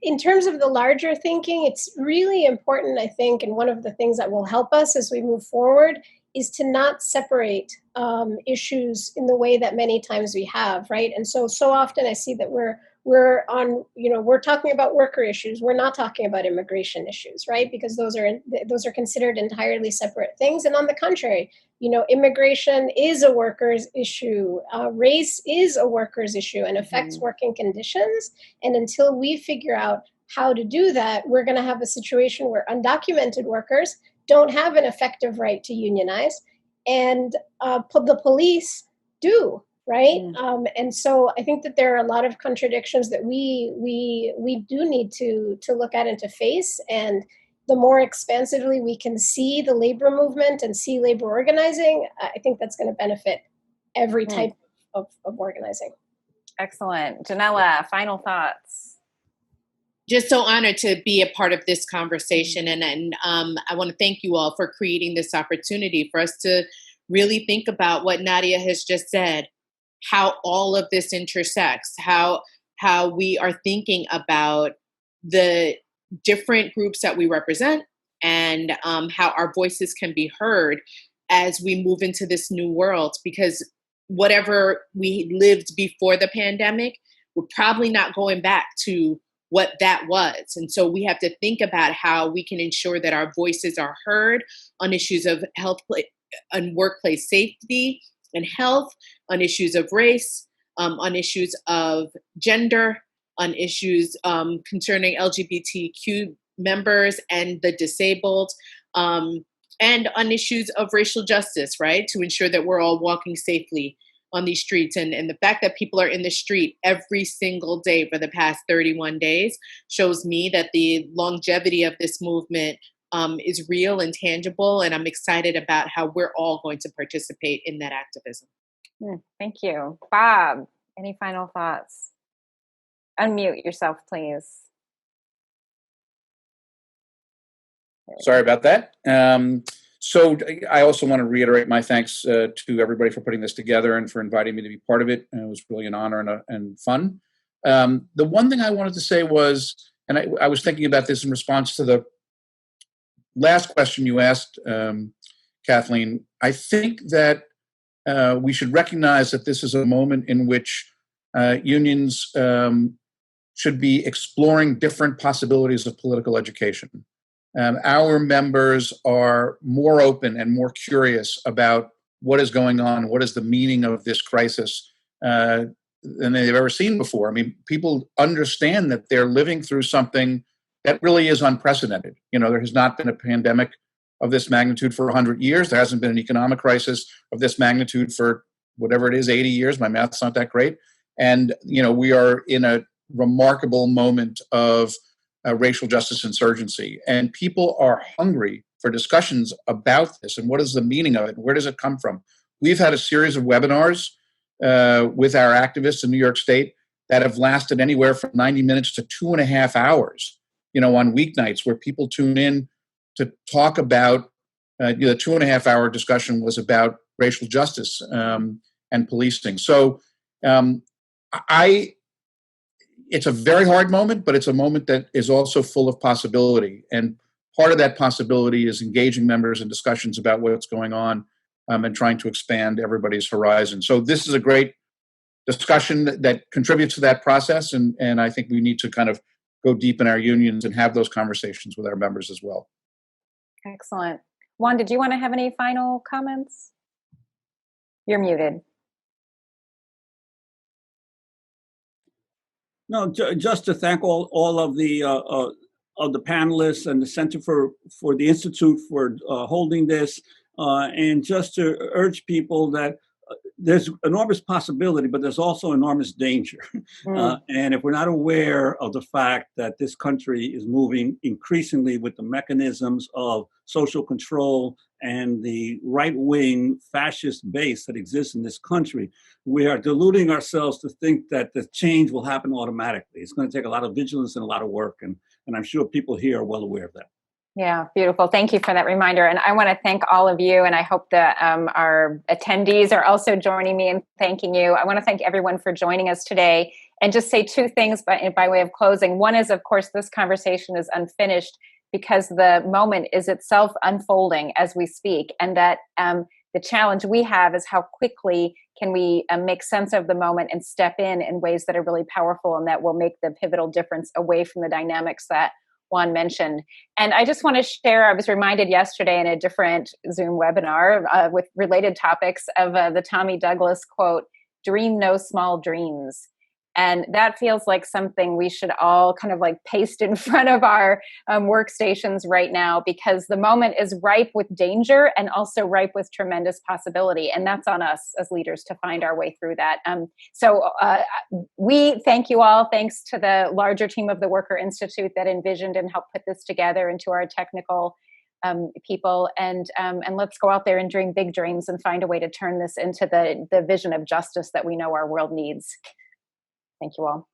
in terms of the larger thinking, it's really important, I think, and one of the things that will help us as we move forward is to not separate issues in the way that many times we have, right? And so often I see that we're talking about worker issues. We're not talking about immigration issues, right? Because those are considered entirely separate things. And on the contrary, immigration is a workers' issue. Race is a workers' issue and affects working conditions. And until we figure out how to do that, we're going to have a situation where undocumented workers don't have an effective right to unionize, and the police do, right? And so I think that there are a lot of contradictions that we do need to look at and to face. And the more expansively we can see the labor movement and see labor organizing, I think that's going to benefit every type of organizing. Excellent. Janella, final thoughts. Just so honored to be a part of this conversation. And I want to thank you all for creating this opportunity for us to really think about what Nadia has just said, how all of this intersects, how we are thinking about the different groups that we represent, and how our voices can be heard as we move into this new world. Because whatever we lived before the pandemic, we're probably not going back to what that was. And so we have to think about how we can ensure that our voices are heard on issues of health and workplace safety and health, on issues of race, on issues of gender, on issues concerning LGBTQ members and the disabled, and on issues of racial justice, right? To ensure that we're all walking safely on these streets. And the fact that people are in the street every single day for the past 31 days shows me that the longevity of this movement is real and tangible. And I'm excited about how we're all going to participate in that activism. Thank you. Bob, any final thoughts? Unmute yourself, please. Sorry about that. So I also want to reiterate my thanks to everybody for putting this together and for inviting me to be part of it. It was really an honor and fun. The one thing I wanted to say was, and I was thinking about this in response to the last question you asked, Kathleen, I think that we should recognize that this is a moment in which unions should be exploring different possibilities of political education. Our members are more open and more curious about what is going on, what is the meaning of this crisis, than they've ever seen before. I mean, people understand that they're living through something that really is unprecedented. There has not been a pandemic of this magnitude for 100 years. There hasn't been an economic crisis of this magnitude for whatever it is, 80 years. My math's not that great. And, we are in a remarkable moment of racial justice insurgency. And people are hungry for discussions about this and what is the meaning of it and where does it come from. We've had a series of webinars with our activists in New York State that have lasted anywhere from 90 minutes to 2.5 hours, on weeknights, where people tune in to talk about, the 2.5 hour discussion was about racial justice and policing. So it's a very hard moment, but it's a moment that is also full of possibility. And part of that possibility is engaging members in discussions about what's going on and trying to expand everybody's horizon. So this is a great discussion that contributes to that process. And I think we need to kind of go deep in our unions and have those conversations with our members as well. Excellent. Juan, did you want to have any final comments? You're muted. No, just to thank all of the panelists and the Center for the Institute for holding this, and just to urge people that there's enormous possibility, but there's also enormous danger. And if we're not aware of the fact that this country is moving increasingly with the mechanisms of social control and the right-wing fascist base that exists in this country, we are deluding ourselves to think that the change will happen automatically. It's going to take a lot of vigilance and a lot of work, and I'm sure people here are well aware of that. Yeah, beautiful. Thank you for that reminder. And I want to thank all of you. And I hope that our attendees are also joining me in thanking you. I want to thank everyone for joining us today and just say two things by way of closing. One is, of course, this conversation is unfinished because the moment is itself unfolding as we speak. And that the challenge we have is how quickly can we make sense of the moment and step in ways that are really powerful and that will make the pivotal difference away from the dynamics that Juan mentioned. And I just want to share, I was reminded yesterday in a different Zoom webinar with related topics of the Tommy Douglas quote, "Dream no small dreams." And that feels like something we should all kind of like paste in front of our workstations right now, because the moment is ripe with danger and also ripe with tremendous possibility. And that's on us as leaders to find our way through that. So we thank you all. Thanks to the larger team of the Worker Institute that envisioned and helped put this together, and to our technical people. And let's go out there and dream big dreams and find a way to turn this into the vision of justice that we know our world needs. Thank you all.